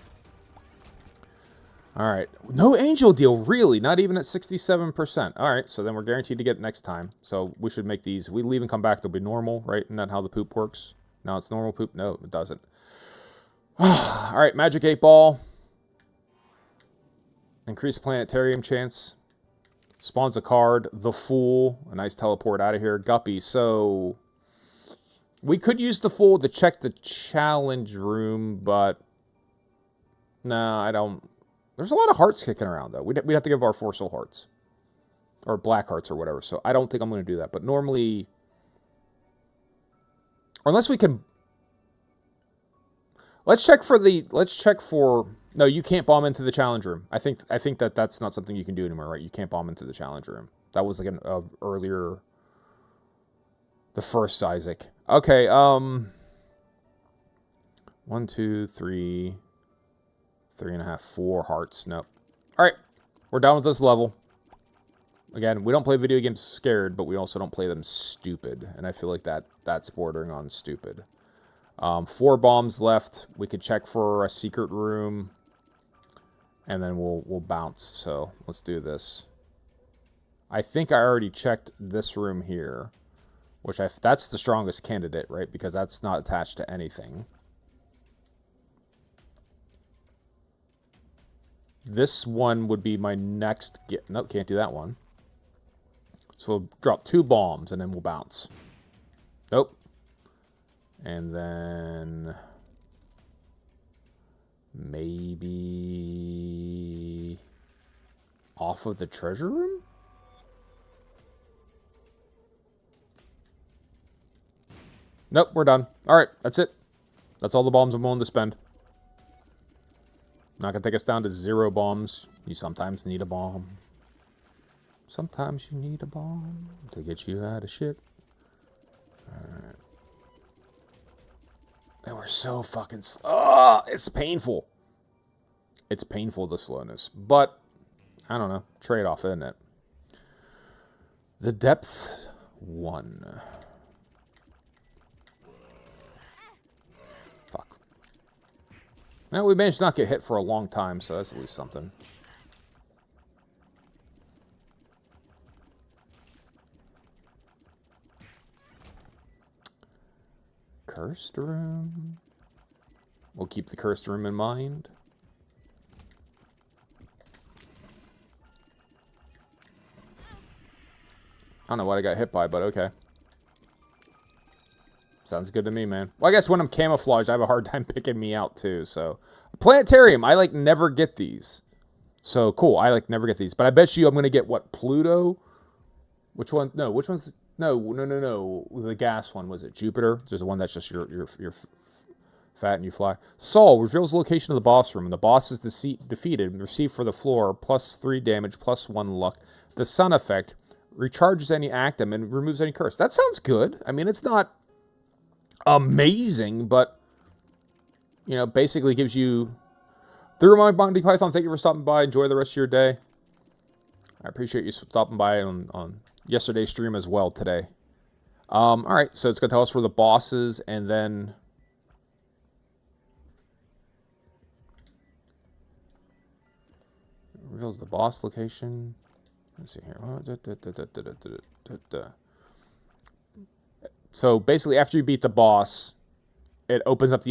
Alright. No angel deal, really? Not even at 67%. Alright, so then we're guaranteed to get it next time. So we should make these. We leave and come back, they'll be normal, right? Isn't that how the poop works? Now it's normal poop? No, it doesn't. Alright, Magic 8 Ball. Increase planetarium chance. Spawns a card. The Fool. A nice teleport out of here. Guppy. So we could use the Fool to check the challenge room, but no, I don't. There's a lot of hearts kicking around, though. We'd have to give our 4 soul hearts. Or black hearts or whatever. So I don't think I'm going to do that. But normally, or unless we can, let's check for, no, you can't bomb into the challenge room. I think that that's not something you can do anymore, right? You can't bomb into the challenge room. That was like an earlier, the first Isaac. Okay, 1, 2, 3, 3.5, 4 hearts. Nope. All right, we're done with this level. Again, we don't play video games scared, but we also don't play them stupid, and I feel like that's bordering on stupid. 4 bombs left. We could check for a secret room, and then we'll bounce. So let's do this. I think I already checked this room here, which that's the strongest candidate, right? Because that's not attached to anything. This one would be my next. Nope, can't do that one. So we'll drop 2 bombs and then we'll bounce. Nope. And then maybe off of the treasure room? Nope, we're done. All right, that's it. That's all the bombs I'm willing to spend. Not going to take us down to 0 bombs. You sometimes need a bomb. Sometimes you need a bomb to get you out of shit. Alright. And we're so fucking slow. Oh, it's painful. It's painful, the slowness. But, I don't know. Trade-off, isn't it? The depth 1. Fuck. Now, we managed to not get hit for a long time, so that's at least something. Cursed room. We'll keep the cursed room in mind. I don't know what I got hit by, but okay. Sounds good to me, man. Well, I guess when I'm camouflaged, I have a hard time picking me out, too, so. Planetarium, I, like, never get these. So, cool, I, like, never get these. But I bet you I'm going to get, what, Pluto? Which one? No, which one's... No. The gas one, was it Jupiter? There's the one that's just you're fat and you fly. Sol reveals the location of the boss room, and the boss is defeated and received for the floor +3 damage, +1 luck. The sun effect recharges any actum and removes any curse. That sounds good. I mean, it's not amazing, but you know, basically gives you. Through my Monty Python, thank you for stopping by. Enjoy the rest of your day. I appreciate you stopping by on yesterday's stream as well today. All right, so it's going to tell us where the boss is, and then it reveals the boss location. Let's see here. So basically, after you beat the boss, it opens up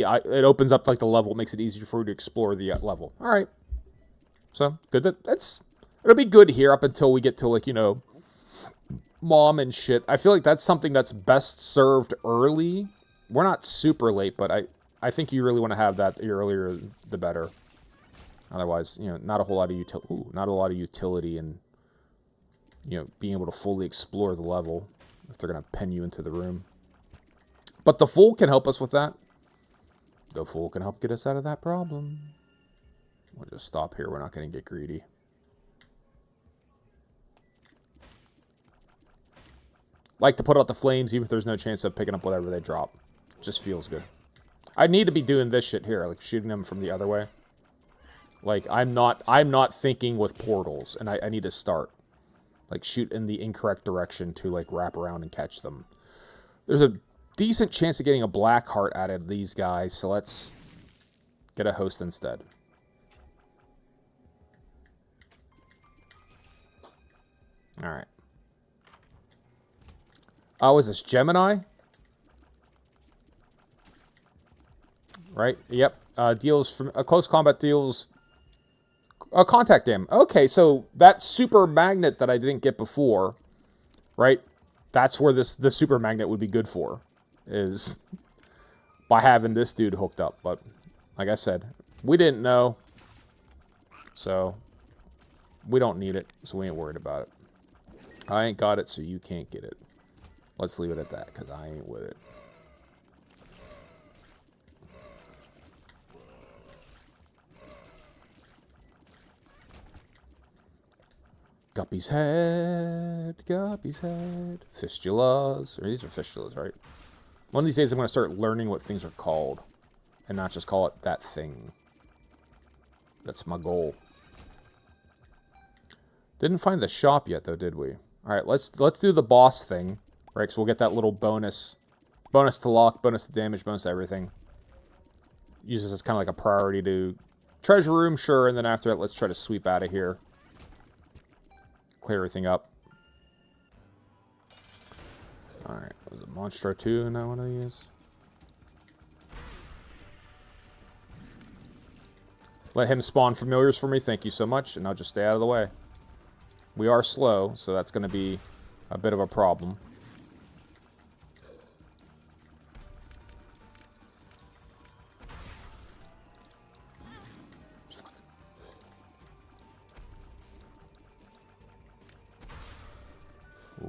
like the level, makes it easier for you to explore the level. All right. So good. It'll be good here up until we get to, like, mom and shit. I feel like that's something that's best served early. We're not super late, but I think you really want to have that the earlier the better. Otherwise, not a whole lot of utility and being able to fully explore the level if they're gonna pen you into the room. But the Fool can help us with that. The Fool can help get us out of that problem. We'll just stop here. We're not gonna get greedy. Like to put out the flames even if there's no chance of picking up whatever they drop. Just feels good. I need to be doing this shit here, like shooting them from the other way. Like, I'm not thinking with portals, and I need to start. Like, shoot in the incorrect direction to, like, wrap around and catch them. There's a decent chance of getting a black heart out of these guys, so let's get a host instead. Alright. Oh, is this Gemini? Right? Yep. Deals from close combat deals contact damage. Okay, so that super magnet that I didn't get before, right? That's where the super magnet would be good for, is by having this dude hooked up. But like I said, we didn't know, so we don't need it, so we ain't worried about it. I ain't got it, so you can't get it. Let's leave it at that, because I ain't with it. Guppy's head, Guppy's head. Fistulas. Or these are fistulas, right? One of these days I'm going to start learning what things are called. And not just call it that thing. That's my goal. Didn't find the shop yet, though, did we? Alright, let's do the boss thing. Right, because we'll get that little bonus. Bonus to lock, bonus to damage, bonus to everything. Use this as kind of like a priority to treasure room, sure. And then after that, let's try to sweep out of here. Clear everything up. Alright, was it Monstro 2 in that one of these? Let him spawn familiars for me, thank you so much, and I'll just stay out of the way. We are slow, so that's going to be a bit of a problem.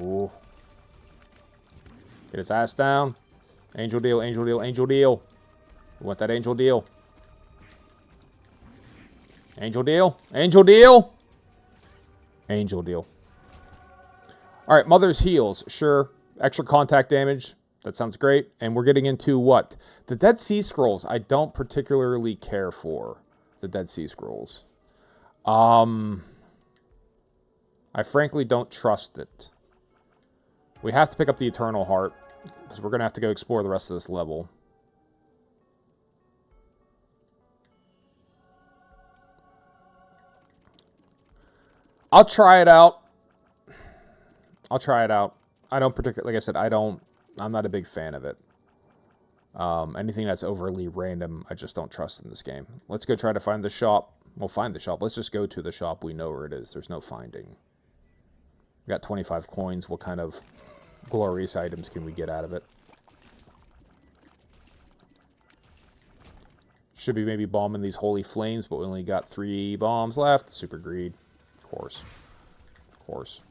Ooh. Get his ass down. Angel deal, angel deal, angel deal. We want that angel deal. Angel deal, angel deal. Angel deal. Alright, Mother's Heals. Sure. Extra contact damage. That sounds great. And we're getting into what? The Dead Sea Scrolls. I don't particularly care for the Dead Sea Scrolls. I frankly don't trust it. We have to pick up the Eternal Heart, because we're going to have to go explore the rest of this level. I'll try it out. I'll try it out. I don't particularly, like I said, I'm not a big fan of it. Anything that's overly random, I just don't trust in this game. Let's go try to find the shop. We'll find the shop. Let's just go to the shop. We know where it is. There's no finding. We got 25 coins. What kind of glorious items can we get out of it? Should be maybe bombing these holy flames, but we only got 3 bombs left. Super greed. Of course. Of course.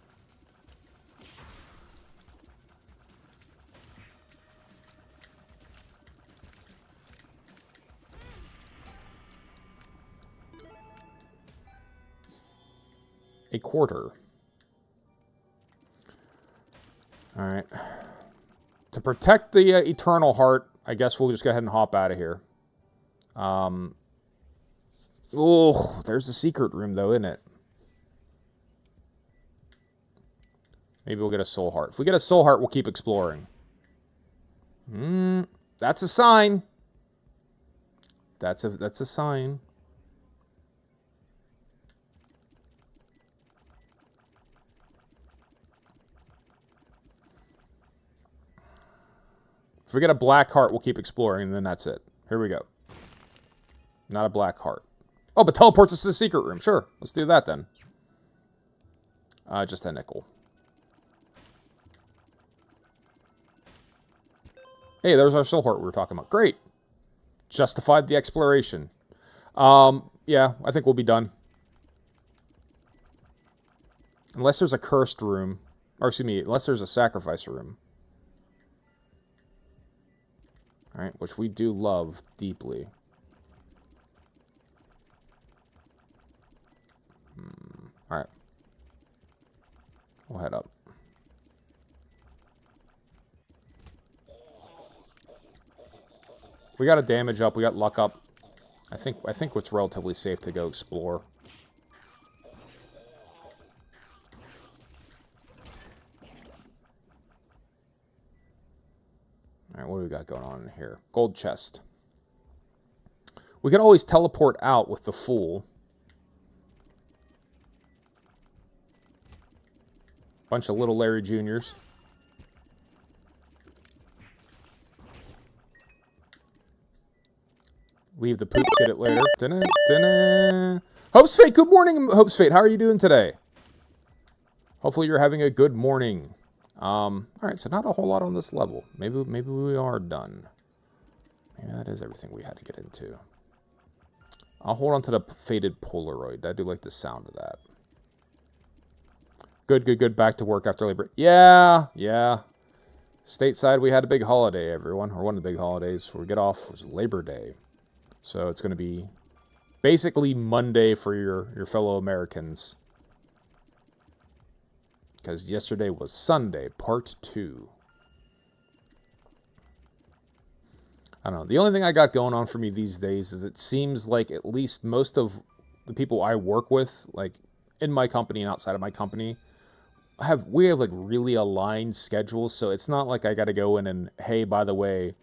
A quarter. Alright. To protect the Eternal Heart, I guess we'll just go ahead and hop out of here. Oh, there's a secret room, though, isn't it? Maybe we'll get a Soul Heart. If we get a Soul Heart, we'll keep exploring. That's a sign. That's a sign. If we get a black heart, we'll keep exploring, and then that's it. Here we go. Not a black heart. Oh, but teleports us to the secret room. Sure, let's do that then. Just a nickel. Hey, there's our soul heart we were talking about. Great. Justified the exploration. Yeah, I think we'll be done. Unless there's a cursed room. Or, excuse me, unless there's a sacrifice room. Alright, which we do love deeply. Alright. We'll head up. We got a damage up, we got luck up. I think it's relatively safe to go explore. Alright, what do we got going on in here? Gold chest. We can always teleport out with the Fool. Bunch of little Larry Juniors. Leave the poop, get it later. Dun-dun, dun-dun. Hope's Fate, good morning, Hope's Fate. How are you doing today? Hopefully you're having a good morning. Alright, so not a whole lot on this level. Maybe we are done. Maybe that is everything we had to get into. I'll hold on to the faded Polaroid. I do like the sound of that. Good. Back to work after Labor. Yeah. Stateside, we had a big holiday, everyone. Or one of the big holidays before we get off was Labor Day. So it's going to be basically Monday for your fellow Americans. Because yesterday was Sunday, part 2. I don't know. The only thing I got going on for me these days is it seems like at least most of the people I work with, like in my company and outside of my company, we have like really aligned schedules. So it's not like I got to go in and, hey, by the way,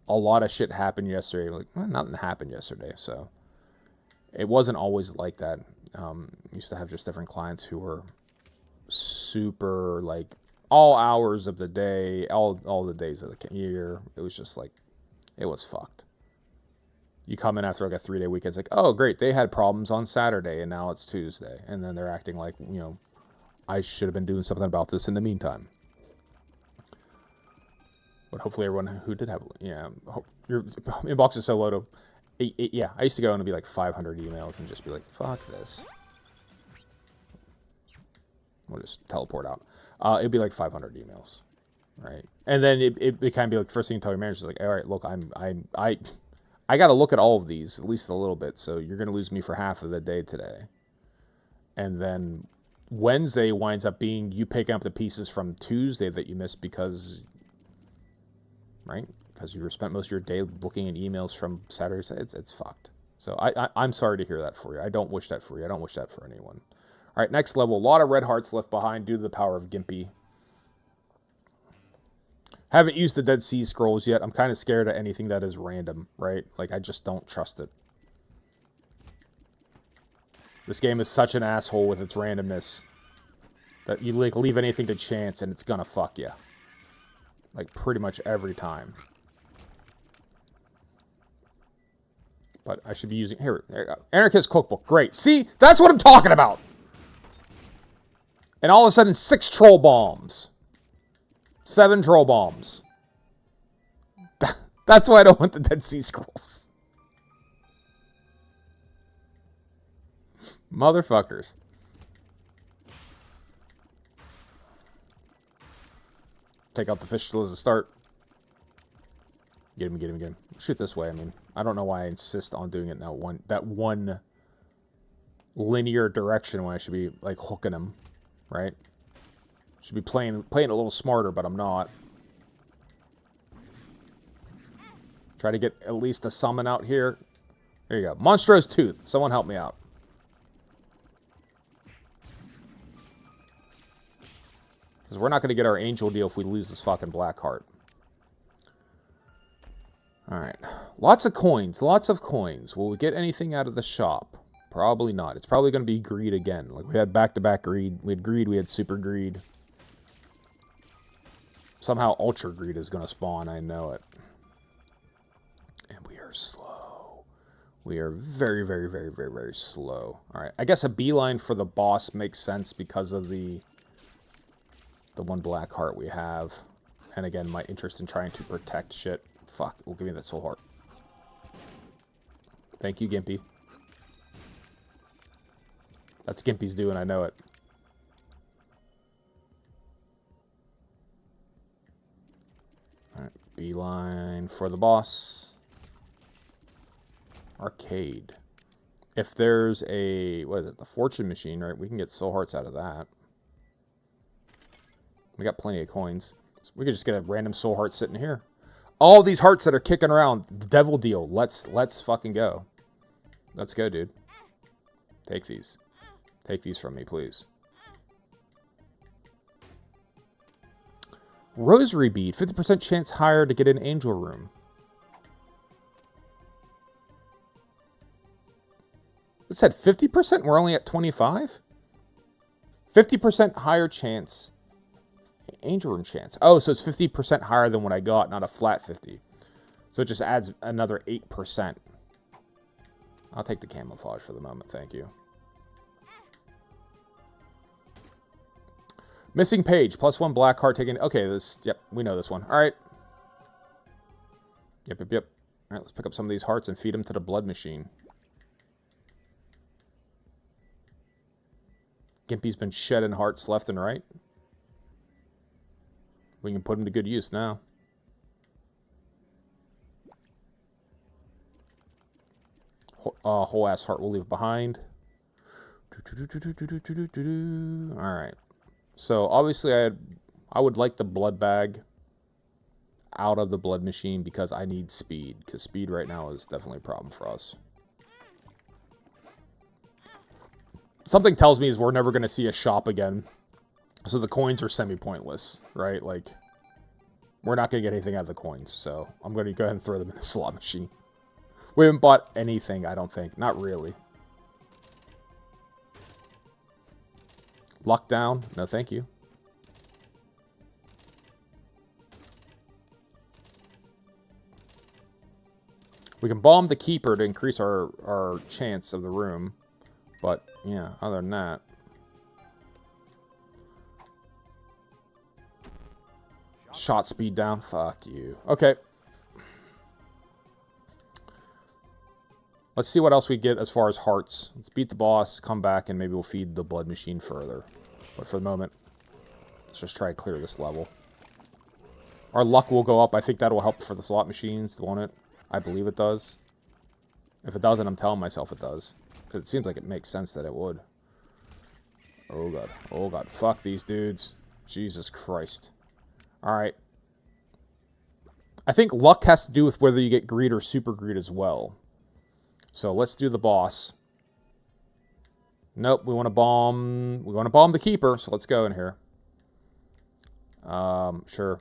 a lot of shit happened yesterday. Like, well, nothing happened yesterday. So it wasn't always like that. Used to have just different clients who were super, like, all hours of the day, all the days of the year. It was just like, it was fucked. You come in after like a 3-day weekend, it's like, oh great, they had problems on Saturday and now it's Tuesday, and then they're acting like, you know, I should have been doing something about this in the meantime. But hopefully everyone who did have, yeah, your inbox is so low to, yeah, I used to go in and be like 500 emails and just be like, fuck this. We'll just teleport out. It'd be like 500 emails, right? And then it kind of be like, first thing you tell your manager is like, all right, look, I got to look at all of these at least a little bit, so you're going to lose me for half of the day today. And then Wednesday winds up being you picking up the pieces from Tuesday that you missed because, right? Because you spent most of your day looking at emails from Saturday. It's fucked. So I'm sorry to hear that for you. I don't wish that for you. I don't wish that for anyone. All right, next level. A lot of red hearts left behind due to the power of Gimpy. Haven't used the Dead Sea Scrolls yet. I'm kind of scared of anything that is random, right? Like, I just don't trust it. This game is such an asshole with its randomness that you like leave anything to chance and it's gonna fuck you. Like, pretty much every time. But I should be using... Here, there you go. Anarchist Cookbook. Great. See? That's what I'm talking about! And all of a sudden, 6 troll bombs. 7 troll bombs. That's why I don't want the Dead Sea Scrolls. Motherfuckers. Take out the fish still as a start. Get him. Shoot this way. I mean, I don't know why I insist on doing it in that one linear direction when I should be, like, hooking him. Right? Should be playing a little smarter, but I'm not. Try to get at least a summon out here. There you go. Monstro's Tooth. Someone help me out. Because we're not going to get our angel deal if we lose this fucking black heart. Alright. Lots of coins. Will we get anything out of the shop? Probably not. It's probably going to be greed again. Like, we had back-to-back greed. We had greed, we had super greed. Somehow Ultra Greed is going to spawn, I know it. And we are slow. We are very, very, very, very, very slow. Alright, I guess a beeline for the boss makes sense because of the one black heart we have. And again, my interest in trying to protect shit. Fuck, well, give me that soul heart. Thank you, Gimpy. That's Gimpy's doing, I know it. Alright, beeline for the boss. Arcade. If there's a, what is it, the fortune machine, right? We can get soul hearts out of that. We got plenty of coins. So we could just get a random soul heart sitting here. All these hearts that are kicking around, the devil deal. Let's fucking go. Let's go, dude. Take these. Take these from me, please. Rosary bead, 50% chance higher to get an angel room. It said 50%? We're only at 25? 50% higher chance. Angel room chance. Oh, so it's 50% higher than what I got, not a flat 50. So it just adds another 8%. I'll take the camouflage for the moment, thank you. Missing page, +1 black heart taken. Okay, this, yep, we know this one. Alright. Yep. Alright, let's pick up some of these hearts and feed them to the blood machine. Gimpy's been shedding hearts left and right. We can put them to good use now. Whole ass heart we'll leave behind. Alright. So, obviously, I would like the blood bag out of the blood machine because I need speed. Because speed right now is definitely a problem for us. Something tells me is we're never going to see a shop again. So the coins are semi-pointless, right? Like, we're not going to get anything out of the coins. So, I'm going to go ahead and throw them in the slot machine. We haven't bought anything, I don't think. Not really. Luck down? No, thank you. We can bomb the keeper to increase our chance of the room. But, yeah, other than that. Shot speed down? Fuck you. Okay. Let's see what else we get as far as hearts. Let's beat the boss, come back, and maybe we'll feed the blood machine further. But for the moment, let's just try to clear this level. Our luck will go up. I think that will help for the slot machines, won't it? I believe it does. If it doesn't, I'm telling myself it does. Because it seems like it makes sense that it would. Oh, God. Oh, God. Fuck these dudes. Jesus Christ. Alright. I think luck has to do with whether you get greed or super greed as well. So let's do the boss. Nope, we want to bomb. We want to bomb the keeper, so let's go in here. Sure.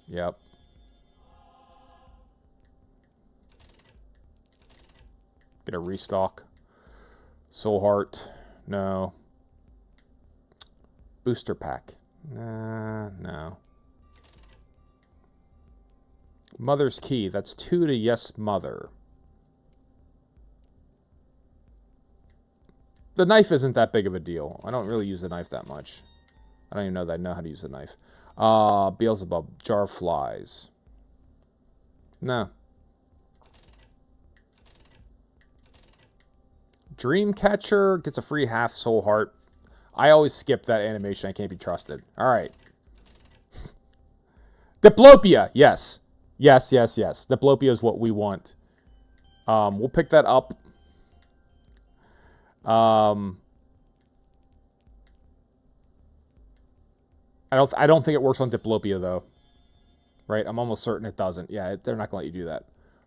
Yep. Get a restock. Soul heart. No. Booster pack. Nah, no. Mother's key. That's 2 to yes, mother. The knife isn't that big of a deal. I don't really use the knife that much. I don't even know that I know how to use the knife. Beelzebub. Jar of flies. No. Dreamcatcher gets a free half soul heart. I always skip that animation. I can't be trusted. Alright. Diplopia. Yes. Yes. Diplopia is what we want. We'll pick that up. I don't think it works on Diplopia, though. Right? I'm almost certain it doesn't. Yeah, they're not going to let you do that.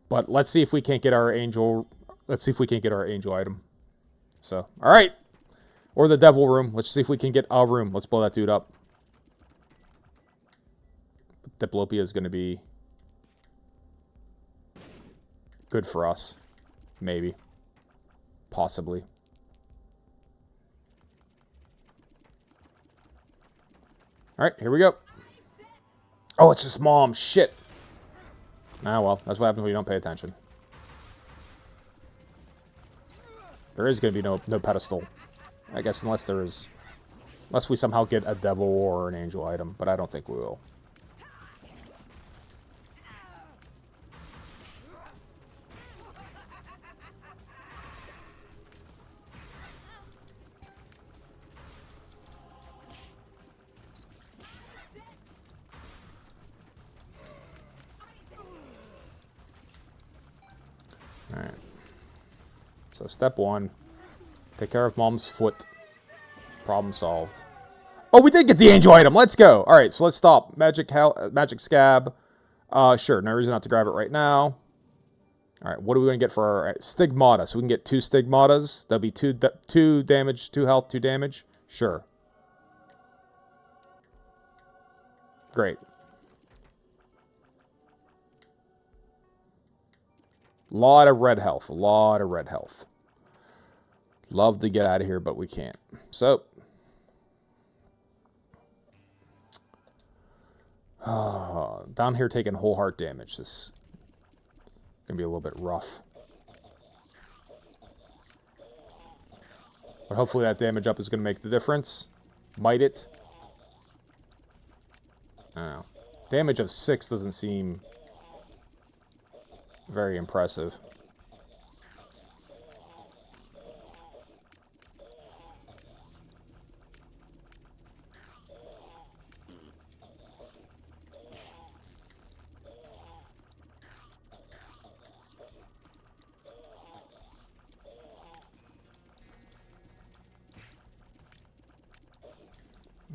But let's see if we can't get our angel... Let's see if we can't get our angel item. So, alright. Or the devil room. Let's see if we can get a room. Let's blow that dude up. Diplopia is going to be... good for us. Maybe. Possibly. Alright, here we go. Oh, Oh, it's just mom. Shit. Ah, well, that's what happens when you don't pay attention. There is going to be no pedestal. I guess unless there is... Unless we somehow get a devil or an angel item, but I don't think we will. Alright. So step one. Take care of mom's foot. Problem solved. Oh, we did get the angel item. Let's go. Alright, so let's stop. Magic scab. Sure, no reason not to grab it right now. Alright, what are we going to get for our stigmata? So we can get 2 stigmatas. That'll be 2 damage, 2 health, 2 damage. Sure. Great. Lot of red health. A lot of red health. Love to get out of here, but we can't. So. Down here taking whole heart damage. This is going to be a little bit rough. But hopefully that damage up is going to make the difference. Might it? I don't know. Damage of 6 doesn't seem very impressive.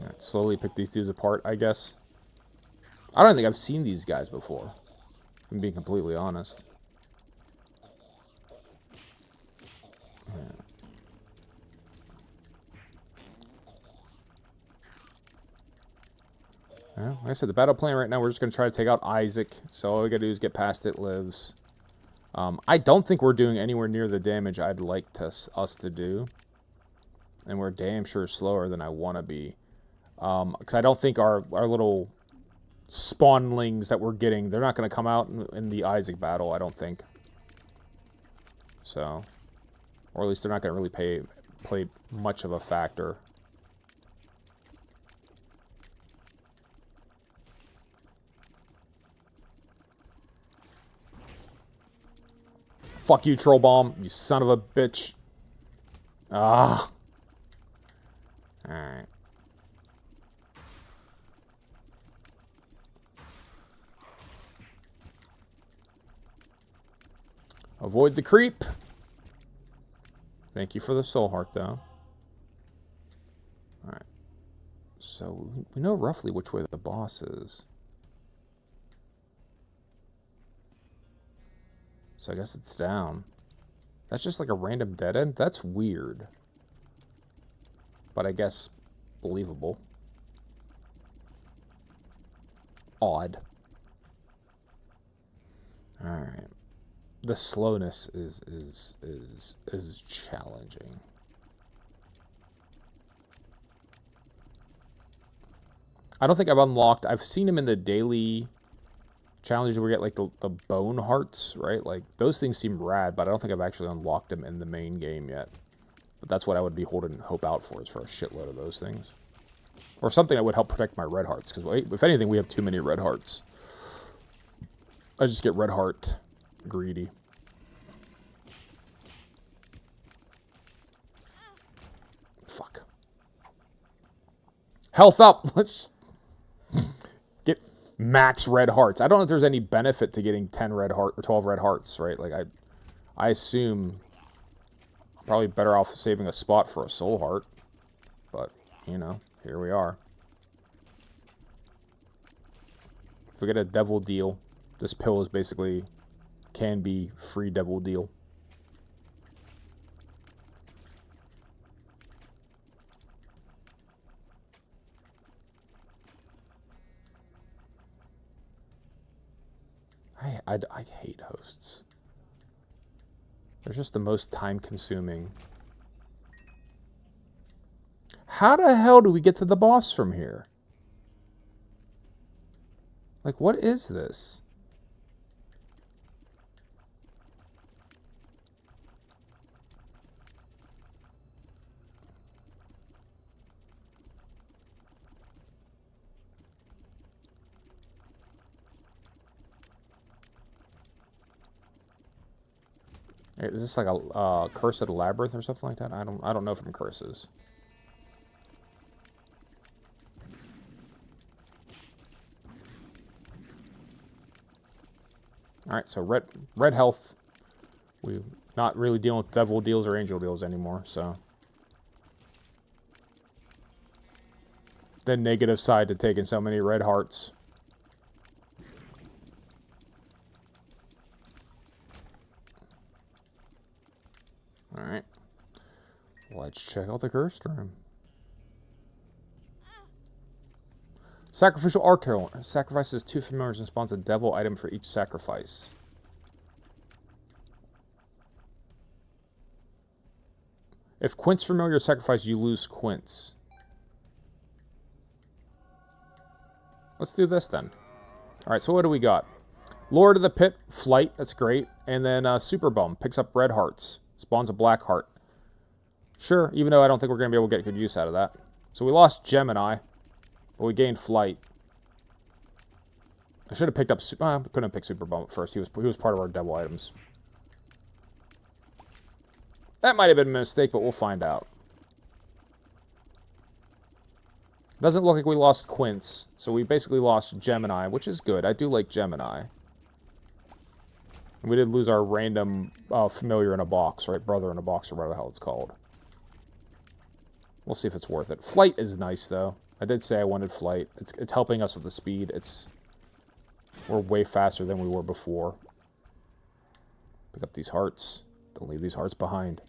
Right, slowly pick these dudes apart, I guess. I don't think I've seen these guys before, if I'm being completely honest. Well, like I said, the battle plan right now, we're just going to try to take out Isaac. So all we got to do is get past it lives. I don't think we're doing anywhere near the damage I'd like us to do. And we're damn sure slower than I want to be. Because I don't think our little spawnlings that we're getting, they're not going to come out in the Isaac battle, I don't think. So, or at least they're not going to really play much of a factor. Fuck you, Troll Bomb, you son of a bitch. Ah. Alright. Avoid the creep. Thank you for the soul heart, though. Alright. So, we know roughly which way the boss is. So I guess it's down. That's just like a random dead end? That's weird. But I guess believable. Odd. Alright. The slowness is challenging. I don't think I've unlocked... I've seen him in the daily challenges where we get like the bone hearts, right? Like those things seem rad, but I don't think I've actually unlocked them in the main game yet. But that's what I would be holding hope out for, is for a shitload of those things. Or something that would help protect my red hearts, because if anything, we have too many red hearts. I just get red heart greedy. Fuck. Health up! Let's get max red hearts. I don't know if there's any benefit to getting 10 red heart or 12 red hearts, right? Like I assume I'm probably better off saving a spot for a soul heart. But, you know, here we are. If we get a devil deal, this pill is basically can be free devil deal. I hate hosts. They're just the most time-consuming. How the hell do we get to the boss from here? Like, what is this? Is this like a cursed labyrinth or something like that? I don't know from curses. All right, so red health. We're not really dealing with devil deals or angel deals anymore, so. The negative side to taking so many red hearts. Alright. Let's check out the cursed room. Sacrificial altar. Sacrifices 2 familiars and spawns a devil item for each sacrifice. If Quince familiar is sacrificed, you lose Quince. Let's do this then. Alright, so what do we got? Lord of the Pit, Flight, that's great. And then Super Bum, picks up red hearts. Spawns a black heart. Sure, even though I don't think we're going to be able to get good use out of that. So we lost Gemini, but we gained Flight. I should have picked up... couldn't have picked Super Bum at first. He was part of our devil items. That might have been a mistake, but we'll find out. Doesn't look like we lost Quince, so we basically lost Gemini, which is good. I do like Gemini. We did lose our random familiar in a box, right? Brother in a box, or whatever the hell it's called. We'll see if it's worth it. Flight is nice, though. I did say I wanted Flight. It's helping us with the speed. We're way faster than we were before. Pick up these hearts. Don't leave these hearts behind.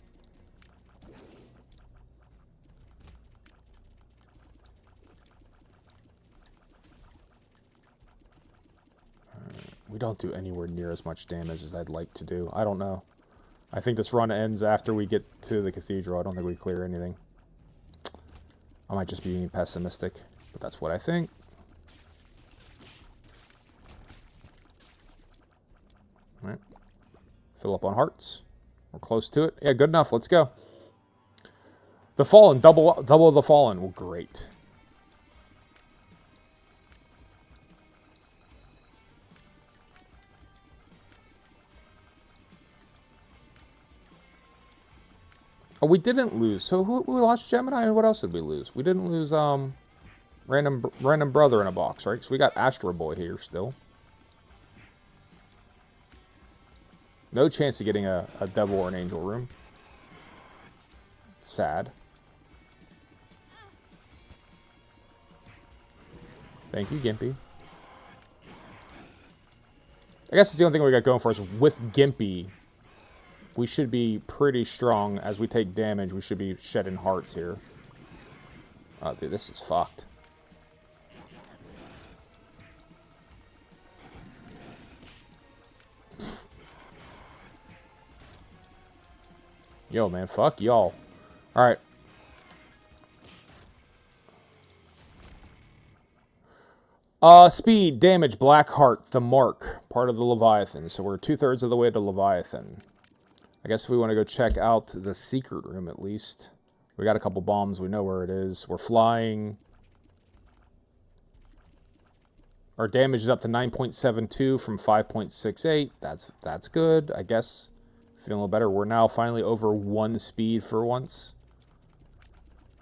We don't do anywhere near as much damage as I'd like to do. I don't know. I think this run ends after we get to the cathedral. I don't think we clear anything. I might just be being pessimistic, but that's what I think. Alright. Fill up on hearts. We're close to it. Yeah, good enough. Let's go. The Fallen. Double the Fallen. Well, great. Oh, we didn't lose. So we lost Gemini, and what else did we lose? We didn't lose random brother in a box, right? So we got Astro Boy here still. No chance of getting a devil or an angel room. Sad. Thank you, Gimpy. I guess it's the only thing we got going for us with Gimpy. We should be pretty strong. As we take damage, we should be shedding hearts here. Oh, dude, this is fucked. Yo, man, fuck y'all. Alright. Speed, damage, black heart, the mark. Part of the Leviathan. So we're 2/3 of the way to Leviathan. I guess if we want to go check out the secret room at least. We got a couple bombs. We know where it is. We're flying. Our damage is up to 9.72 from 5.68. That's good, I guess. Feeling a little better. We're now finally over 1 speed for once.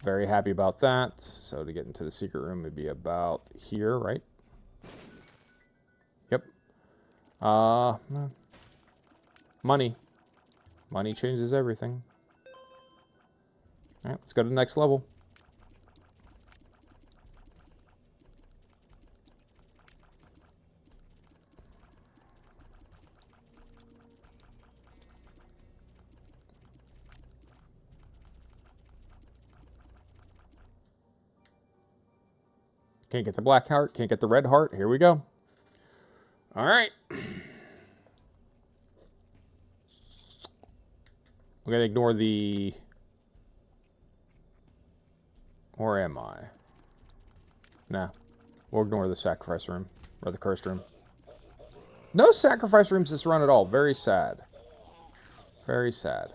Very happy about that. So to get into the secret room, it'd be about here, right? Yep. Money. Money changes everything. Alright, let's go to the next level. Can't get the black heart, can't get the red heart. Here we go. Alright. We're going to ignore the... Or am I? Nah. We'll ignore the sacrifice room. Or the cursed room. No sacrifice rooms this run at all. Very sad. Very sad.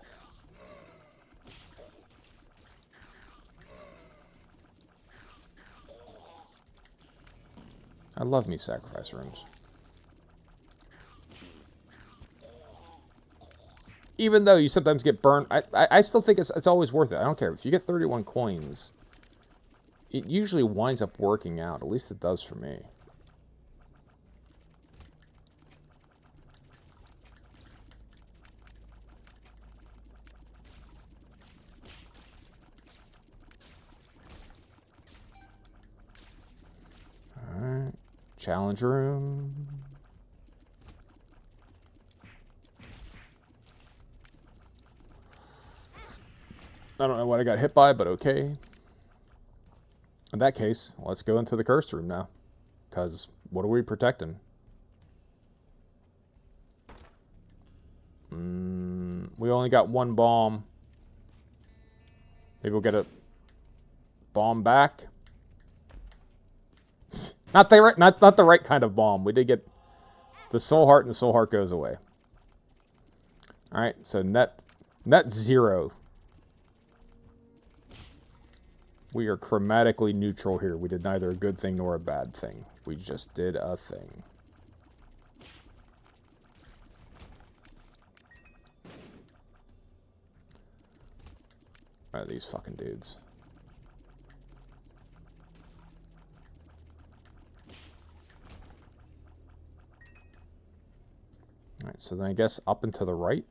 I love me sacrifice rooms. Even though you sometimes get burned, I still think it's always worth it. I don't care. If you get 31 coins, it usually winds up working out. At least it does for me. Alright. Challenge room. I don't know what I got hit by, but okay. In that case, let's go into the cursed room now. Because what are we protecting? We only got one bomb. Maybe we'll get a bomb back. Not the right kind of bomb. We did get the soul heart, and the soul heart goes away. All right, so net 0. We are chromatically neutral here. We did neither a good thing nor a bad thing. We just did a thing. These fucking dudes. Alright, so then I guess up and to the right.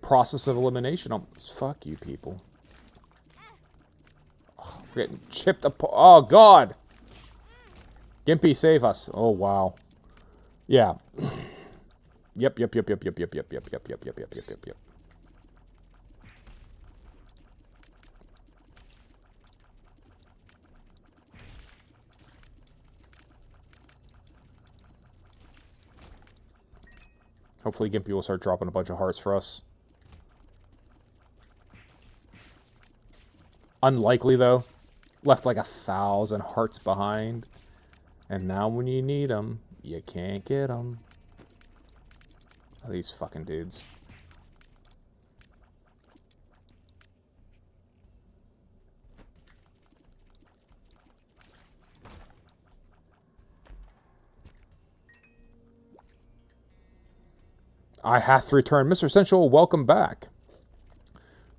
Process of elimination. Oh, fuck you people. Oh, we're getting chipped up. Oh, God. Gimpy, save us. Oh, wow. Yeah. Yep. Hopefully Gimpy will start dropping a bunch of hearts for us. Unlikely, though. Left like 1,000 hearts behind. And now when you need them, you can't get them. Oh, these fucking dudes. I hath returned. Mr. Essential, welcome back.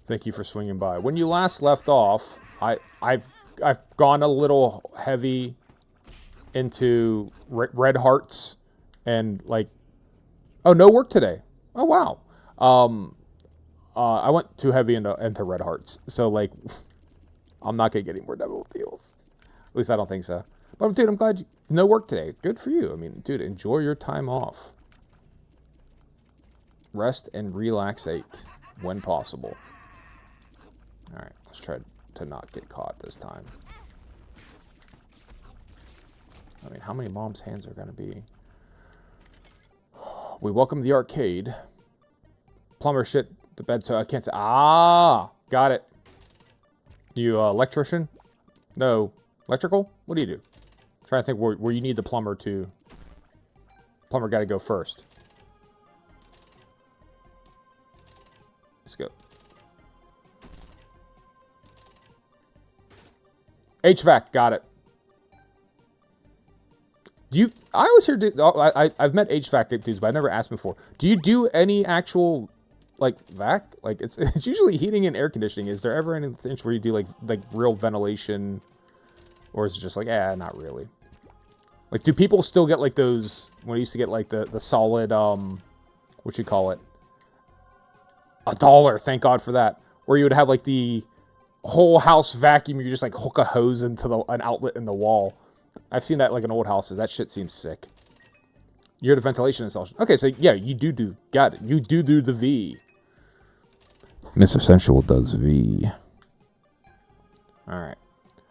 Thank you for swinging by. When you last left off, I've gone a little heavy into red hearts and like, oh, no work today. Oh wow. I went too heavy into red hearts, so like, I'm not gonna get any more double deals. At least I don't think so. But dude, I'm glad no work today. Good for you. I mean, dude, enjoy your time off. Rest and relaxate when possible. Alright, let's try to not get caught this time. I mean, how many mom's hands are going to be? We welcome the arcade. Plumber shit the bed, so I can't say. Ah! Got it. You electrician? No. Electrical? What do you do? I'm trying to think where you need the plumber to... Plumber got to go first. Let's go. HVAC, got it. Do you? I always hear. I've met HVAC dudes, but I've never asked before. Do you do any actual, like, vac? Like, it's usually heating and air conditioning. Is there ever anything where you do like real ventilation, or is it just like, not really? Like, do people still get like those when I used to get like the solid what you call it? $1. Thank God for that. Where you would have like the whole house vacuum. You just like hook a hose into an outlet in the wall. I've seen that like in old houses. That shit seems sick. You're the ventilation installation. Okay, so yeah, you do. Got it. You do the V. Mr. Essential does V. Alright.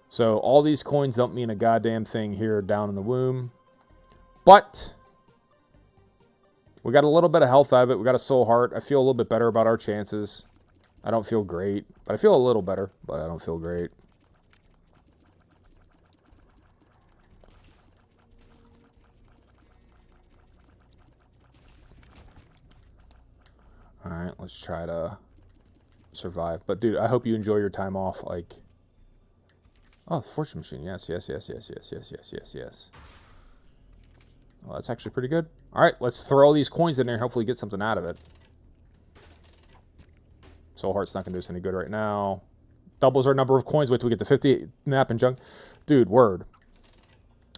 So all these coins don't mean a goddamn thing here down in the womb. But we got a little bit of health out of it. We got a soul heart. I feel a little bit better about our chances. I don't feel great, but I feel a little better, but I don't feel great. Alright, let's try to survive. But, dude, I hope you enjoy your time off. Like, oh, fortune machine. Yes, yes, yes, yes, yes, yes, yes, yes, yes. Well, that's actually pretty good. Alright, let's throw all these coins in there and hopefully get something out of it. Soul Heart's not going to do us any good right now. Doubles our number of coins. Wait till we get to 50. Nap and junk. Dude, word.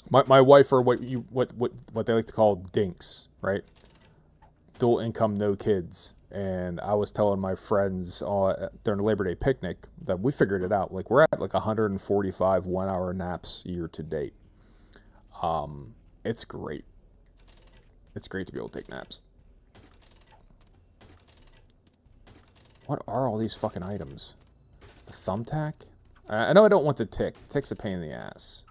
My wife, or what they like to call dinks, right? Dual income, no kids. And I was telling my friends during the Labor Day picnic that we figured it out. Like, we're at like 145 1-hour naps year to date. It's great. It's great to be able to take naps. What are all these fucking items? The thumbtack? I know I don't want the tick. Tick's a pain in the ass.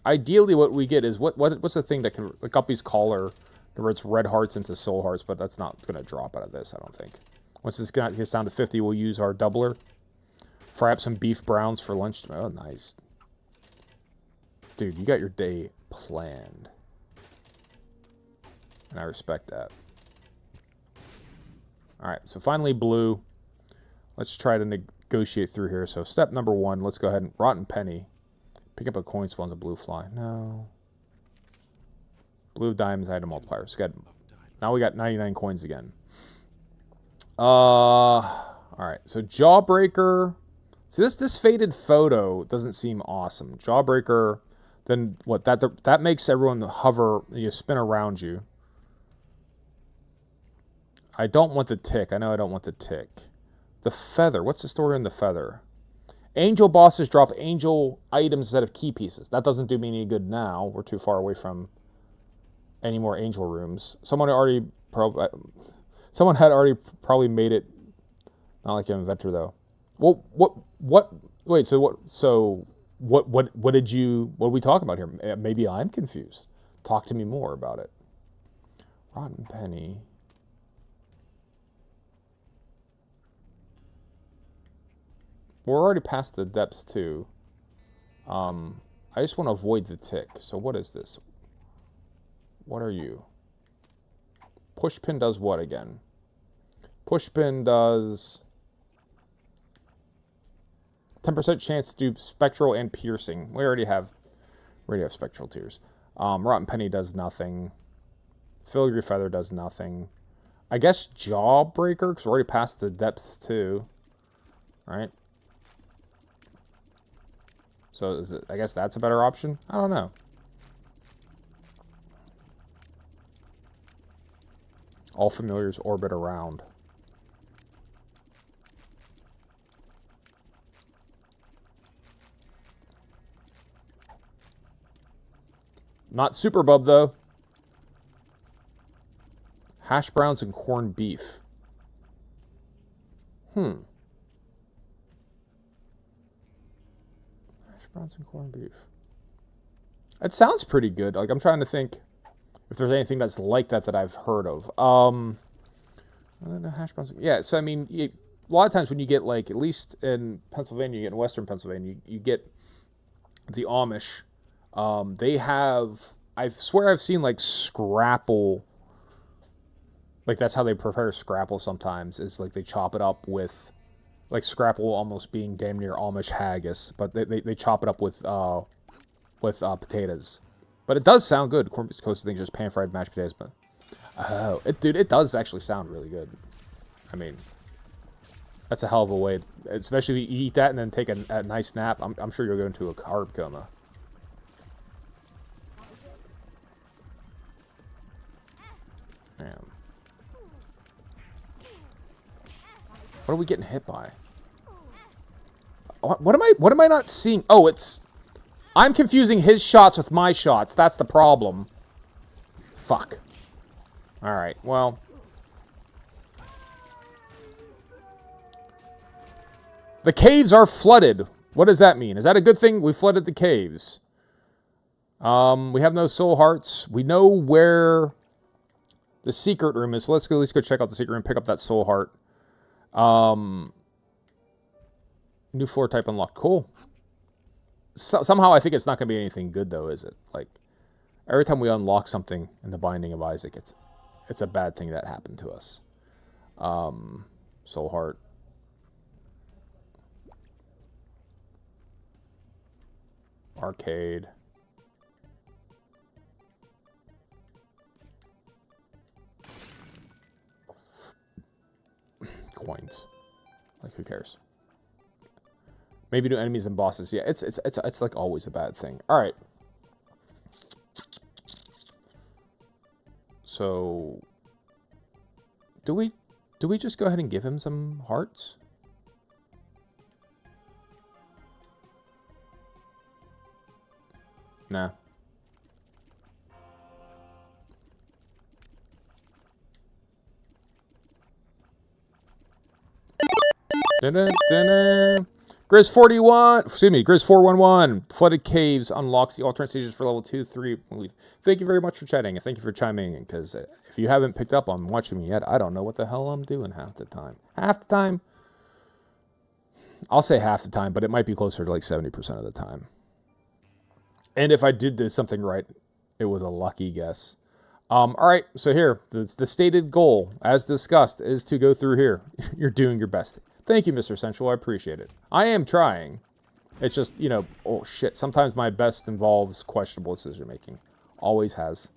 Ideally, what we get is what's the thing that can, like Guppy's collar, where it's red hearts into soul hearts, but that's not going to drop out of this, I don't think. Once this gets down to 50, we'll use our doubler. Fry up some beef browns for lunch. Oh, nice. Dude, you got your day planned. And I respect that. Alright, so finally blue. Let's try to negotiate through here. So step number 1, let's go ahead and Rotten Penny. Pick up a coin swell on the blue fly. No. Blue diamonds, item multipliers. Good. Now we got 99 coins again. Alright, so Jawbreaker. See, this faded photo doesn't seem awesome. Jawbreaker, then what? That makes everyone hover, spin around you. I don't want the tick. I know I don't want the tick. The feather. What's the story on the feather? Angel bosses drop angel items instead of key pieces. That doesn't do me any good now. We're too far away from any more angel rooms. Someone had already probably made it. Not like an inventor though. Well, wait, so what did you, what are we talking about here? Maybe I'm confused. Talk to me more about it. Rotten Penny. We're already past the depths too. I just want to avoid the tick. So what is this? What are you? Pushpin does what again? Pushpin does 10% chance to do spectral and piercing. We already have spectral tears. Rotten Penny does nothing. Filigree Feather does nothing. I guess Jawbreaker, because we're already past the depths too. Right? So I guess that's a better option? I don't know. All familiars orbit around. Not Super Bub, though. Hash browns and corned beef. Hash browns and corned beef. It sounds pretty good. Like, I'm trying to think if there's anything that's like that I've heard of. Hash browns. Yeah, so, I mean, a lot of times when you get, like, at least in Pennsylvania, you get in Western Pennsylvania, you get the Amish. They have, I swear I've seen like scrapple, like that's how they prepare scrapple sometimes, is like they chop it up with, like scrapple almost being damn near Amish haggis, but they chop it up with potatoes. But it does sound good. Corned beef toasted thing, just pan-fried mashed potatoes, but, oh, dude, it does actually sound really good. I mean, that's a hell of a way, especially if you eat that and then take a nice nap. I'm sure you'll go into a carb coma. Damn. What are we getting hit by? What am I not seeing? Oh, I'm confusing his shots with my shots. That's the problem. Fuck. Alright, well. The caves are flooded. What does that mean? Is that a good thing? We flooded the caves. We have no soul hearts. We know where the secret room is. So let's at least go check out the secret room, pick up that soul heart. New floor type unlocked. Cool. somehow I think it's not going to be anything good, though, is it? Like, every time we unlock something in the Binding of Isaac, it's a bad thing that happened to us. Soul Heart. Arcade. Coins. Like, who cares? Maybe do enemies and bosses. Yeah, it's like always a bad thing. All right. So, do we just go ahead and give him some hearts? Nah. Grizz 41, excuse me, Grizz 411. Flooded Caves unlocks the alternate stages for level 2, 3. Thank you very much for chatting, and thank you for chiming in, because if you haven't picked up on watching me yet, I don't know what the hell I'm doing half the time. Half the time? I'll say half the time, but it might be closer to like 70% of the time. And if I did do something right, it was a lucky guess. All right, so here, the stated goal, as discussed, is to go through here. You're doing your best. Thank you, Mr. Central. I appreciate it. I am trying. It's just, you know, oh shit. Sometimes my best involves questionable decision making. Always has.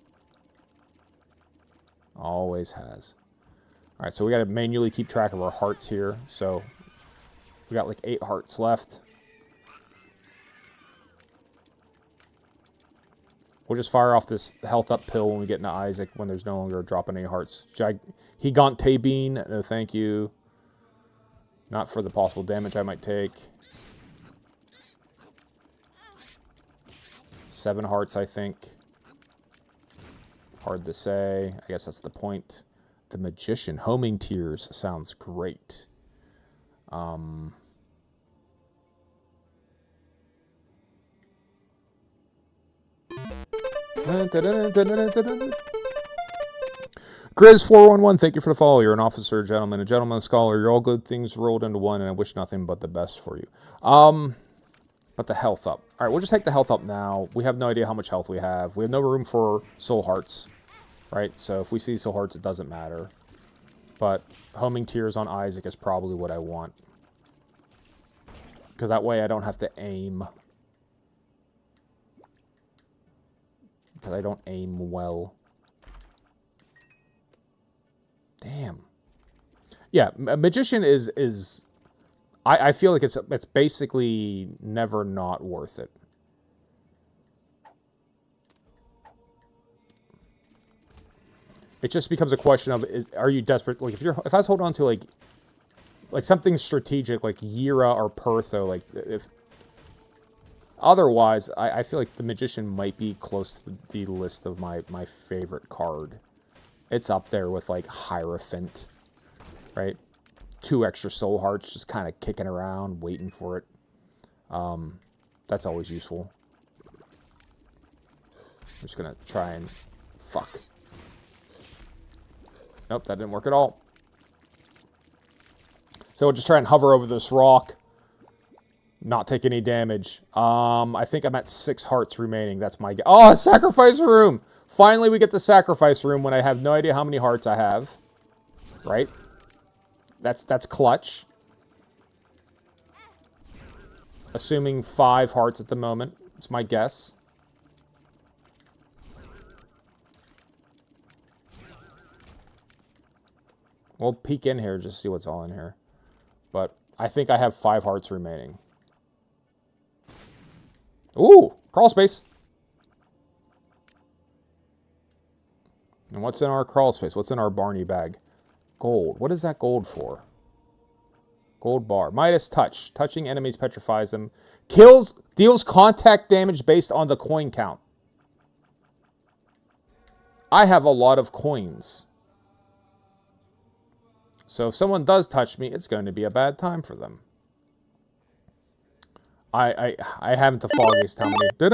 Always has. All right, so we got to manually keep track of our hearts here. So we got like 8 hearts left. We'll just fire off this health up pill when we get into Isaac, when there's no longer dropping any hearts. Gigante Bean, no thank you. Not for the possible damage I might take. 7 hearts, I think. Hard to say. I guess that's the point. The Magician. Homing Tears sounds great. Grizz411, thank you for the follow. You're an officer, a gentleman, a scholar. You're all good things rolled into one, and I wish nothing but the best for you. But the health up. All right, we'll just take the health up now. We have no idea how much health we have. We have no room for soul hearts, right? So if we see soul hearts, it doesn't matter. But homing tears on Isaac is probably what I want. Because that way I don't have to aim. Because I don't aim well. Damn. Yeah, Magician is I feel like it's basically never not worth it. It just becomes a question of, are you desperate? Like if I was holding on to like something strategic like Yira or Pertho, like if otherwise, I feel like the Magician might be close to the list of my favorite card. It's up there with, like, Hierophant, right? 2 extra soul hearts just kind of kicking around, waiting for it. That's always useful. I'm just going to try and... Fuck. Nope, that didn't work at all. So we'll just try and hover over this rock. Not take any damage. I think I'm at 6 hearts remaining. That's my... Oh, sacrifice room! Finally, we get the sacrifice room when I have no idea how many hearts I have. Right? That's clutch. Assuming 5 hearts at the moment. It's my guess. We'll peek in here just to see what's all in here. But I think I have 5 hearts remaining. Ooh! Crawl space! And what's in our crawl space? What's in our Barney bag? Gold. What is that gold for? Gold bar. Midas touch. Touching enemies petrifies them. Deals contact damage based on the coin count. I have a lot of coins. So if someone does touch me, it's going to be a bad time for them. I haven't the foggiest how many. But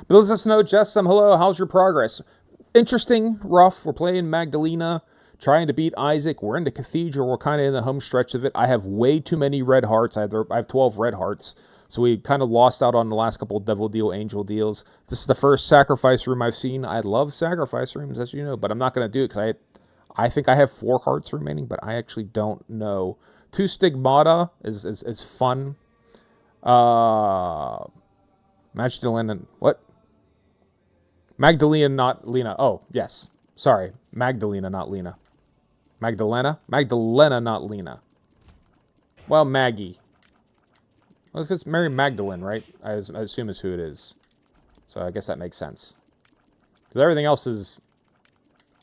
let us know, Jess, hello, how's your progress? Interesting, rough. We're playing Magdalena, trying to beat Isaac. We're in the cathedral. We're kind of in the home stretch of it. I have way too many red hearts. I have 12 red hearts. So we kind of lost out on the last couple of Devil Deal, Angel Deals. This is the first Sacrifice Room I've seen. I love Sacrifice Rooms, as you know, but I'm not going to do it because I think I have 4 hearts remaining, but I actually don't know. 2 Stigmata is fun. Magdalena, what? Magdalena, not Lena. Oh, yes. Sorry. Magdalena, not Lena. Magdalena? Magdalena, not Lena. Well, Maggie. Well, it's Mary Magdalene, right? I assume is who it is. So I guess that makes sense. Because everything else is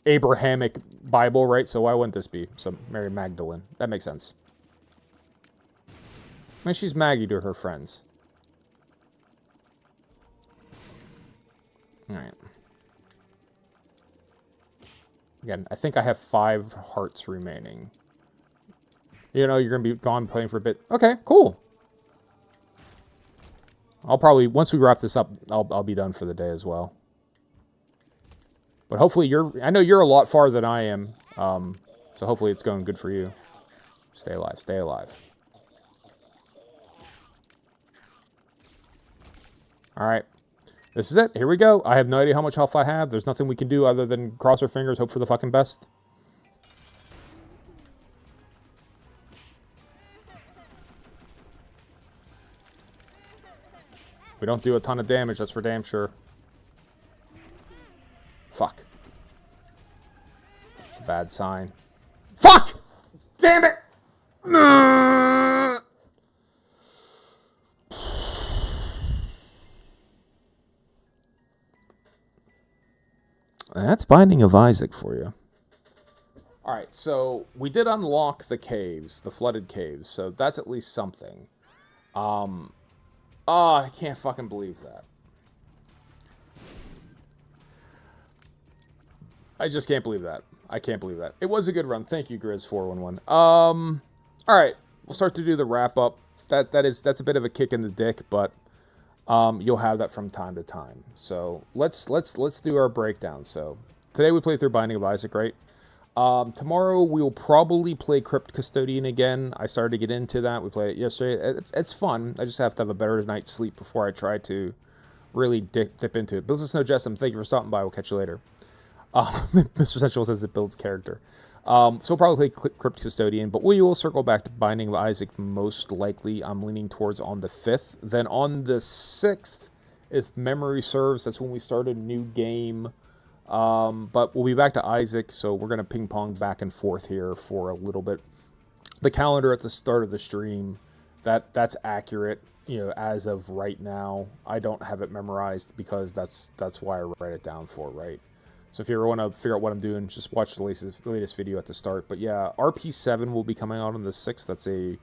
Abrahamic Bible, right? So why wouldn't this be? So Mary Magdalene. That makes sense. I mean, she's Maggie to her friends. Alright. Again, I think I have 5 hearts remaining. You know, you're going to be gone playing for a bit. Okay, cool. I'll probably, once we wrap this up, I'll be done for the day as well. But hopefully I know you're a lot farther than I am. So hopefully it's going good for you. Stay alive, stay alive. Alright. This is it. Here we go. I have no idea how much health I have. There's nothing we can do other than cross our fingers, hope for the fucking best. We don't do a ton of damage, that's for damn sure. Fuck. That's a bad sign. Fuck! Damn it! That's Binding of Isaac for you. Alright, so we did unlock the caves, the flooded caves, so that's at least something. Oh, I can't fucking believe that. I just can't believe that. I can't believe that. It was a good run. Thank you, Grizz411. Alright, we'll start to do the wrap-up. That's a bit of a kick in the dick, but you'll have that from time to time. So let's do our breakdown. So today we played through Binding of Isaac, right? Tomorrow we will probably play Crypt Custodian again. I started to get into that. We played it yesterday. It's fun. I just have to have a better night's sleep before I try to really dip into it. Builds Snow Jessam, thank you for stopping by. We'll catch you later. Mr. Central says it builds character. So we'll probably play Crypt Custodian, but we will circle back to Binding of Isaac most likely. I'm leaning towards on the 5th. Then on the 6th, if memory serves, that's when we start a new game. But we'll be back to Isaac, so we're going to ping pong back and forth here for a little bit. The calendar at the start of the stream, that's accurate, you know, as of right now. I don't have it memorized because that's why I write it down for, right? So if you ever want to figure out what I'm doing, just watch the latest video at the start. But yeah, RP7 will be coming out on the 6th. That's a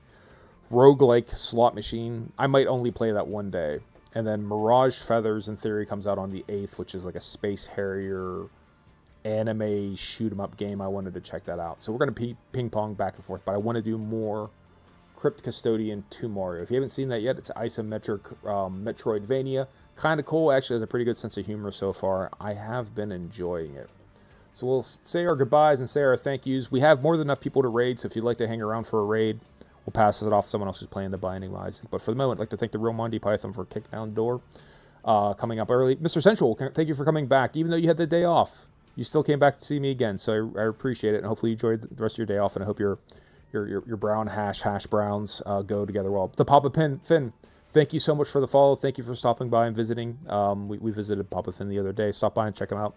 roguelike slot machine. I might only play that one day. And then Mirage Feathers, in theory, comes out on the 8th, which is like a Space Harrier anime shoot-em-up game. I wanted to check that out. So we're going to ping-pong back and forth, but I want to do more Crypt Custodian to Mario. If you haven't seen that yet, it's isometric Metroidvania. Kind of cool. Actually has a pretty good sense of humor so far. I have been enjoying it. So we'll say our goodbyes and say our thank yous. We have more than enough people to raid, so if you'd like to hang around for a raid, we'll pass it off to someone else who's playing the Binding of Isaac. But for the moment, I'd like to thank the real Monty Python for kicking down the door. Coming up early. Mr. Central, thank you for coming back. Even though you had the day off, you still came back to see me again, so I appreciate it. And hopefully you enjoyed the rest of your day off, and I hope your brown hash browns go together well. The Papa Finn, thank you so much for the follow. Thank you for stopping by and visiting. We visited Papa Finn the other day. Stop by and check him out.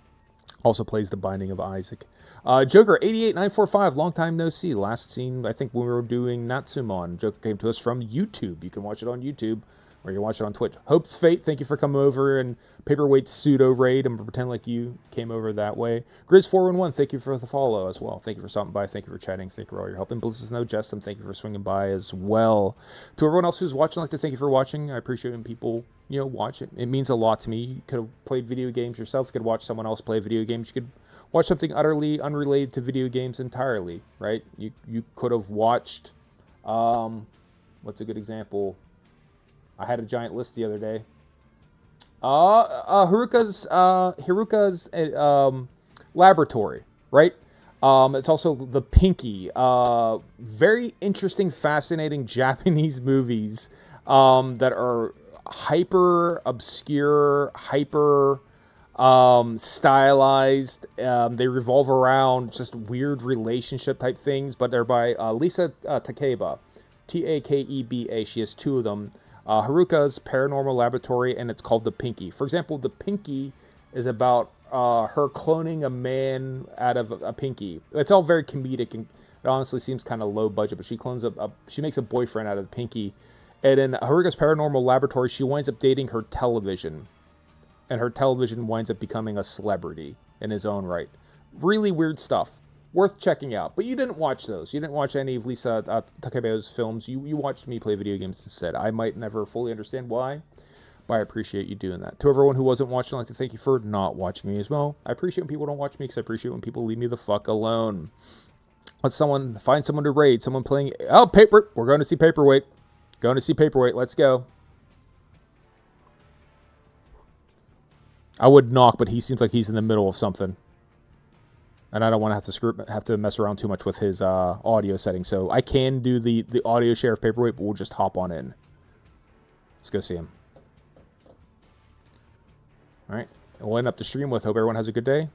Also plays the Binding of Isaac. Joker 88945, long time no see. Last seen, I think, when we were doing Natsumon. Joker came to us from YouTube. You can watch it on YouTube, or you can watch it on Twitch. Hope's Fate, thank you for coming over and Paperweight pseudo raid and pretend like you came over that way. Grizz411, thank you for the follow as well. Thank you for stopping by. Thank you for chatting. Thank you for all your help. And Blizzard's No Jest, and thank you for swinging by as well. To everyone else who's watching, I'd like to thank you for watching. I appreciate when people, you know, watch it. It means a lot to me. You could have played video games yourself. You could watch someone else play video games. You could watch something utterly unrelated to video games entirely, right? You could have watched, what's a good example? I had a giant list the other day. Hiruka's laboratory, right? It's also the Pinky. Very interesting, fascinating Japanese movies that are hyper obscure, hyper stylized. They revolve around just weird relationship type things, but they're by Lisa Takeba, Takeba. She has 2 of them. Haruka's Paranormal Laboratory, and it's called The Pinky. For example, The Pinky is about her cloning a man out of a pinky. It's all very comedic, and it honestly seems kind of low budget, but she clones she makes a boyfriend out of the pinky. And in Haruka's Paranormal Laboratory, she winds up dating her television, and her television winds up becoming a celebrity in his own right. Really weird stuff. Worth checking out. But you didn't watch those. You didn't watch any of Lisa Takeba's films. You watched me play video games instead. I might never fully understand why, but I appreciate you doing that. To everyone who wasn't watching, I'd like to thank you for not watching me as well. I appreciate when people don't watch me because I appreciate when people leave me the fuck alone. Let someone find someone to raid. Someone playing. Oh, Paper. We're going to see Paperweight. Going to see Paperweight. Let's go. I would knock, but he seems like he's in the middle of something. And I don't want to have to mess around too much with his audio settings. So I can do the audio share of Paperweight, but we'll just hop on in. Let's go see him. All right. We'll end up the stream with. Hope everyone has a good day.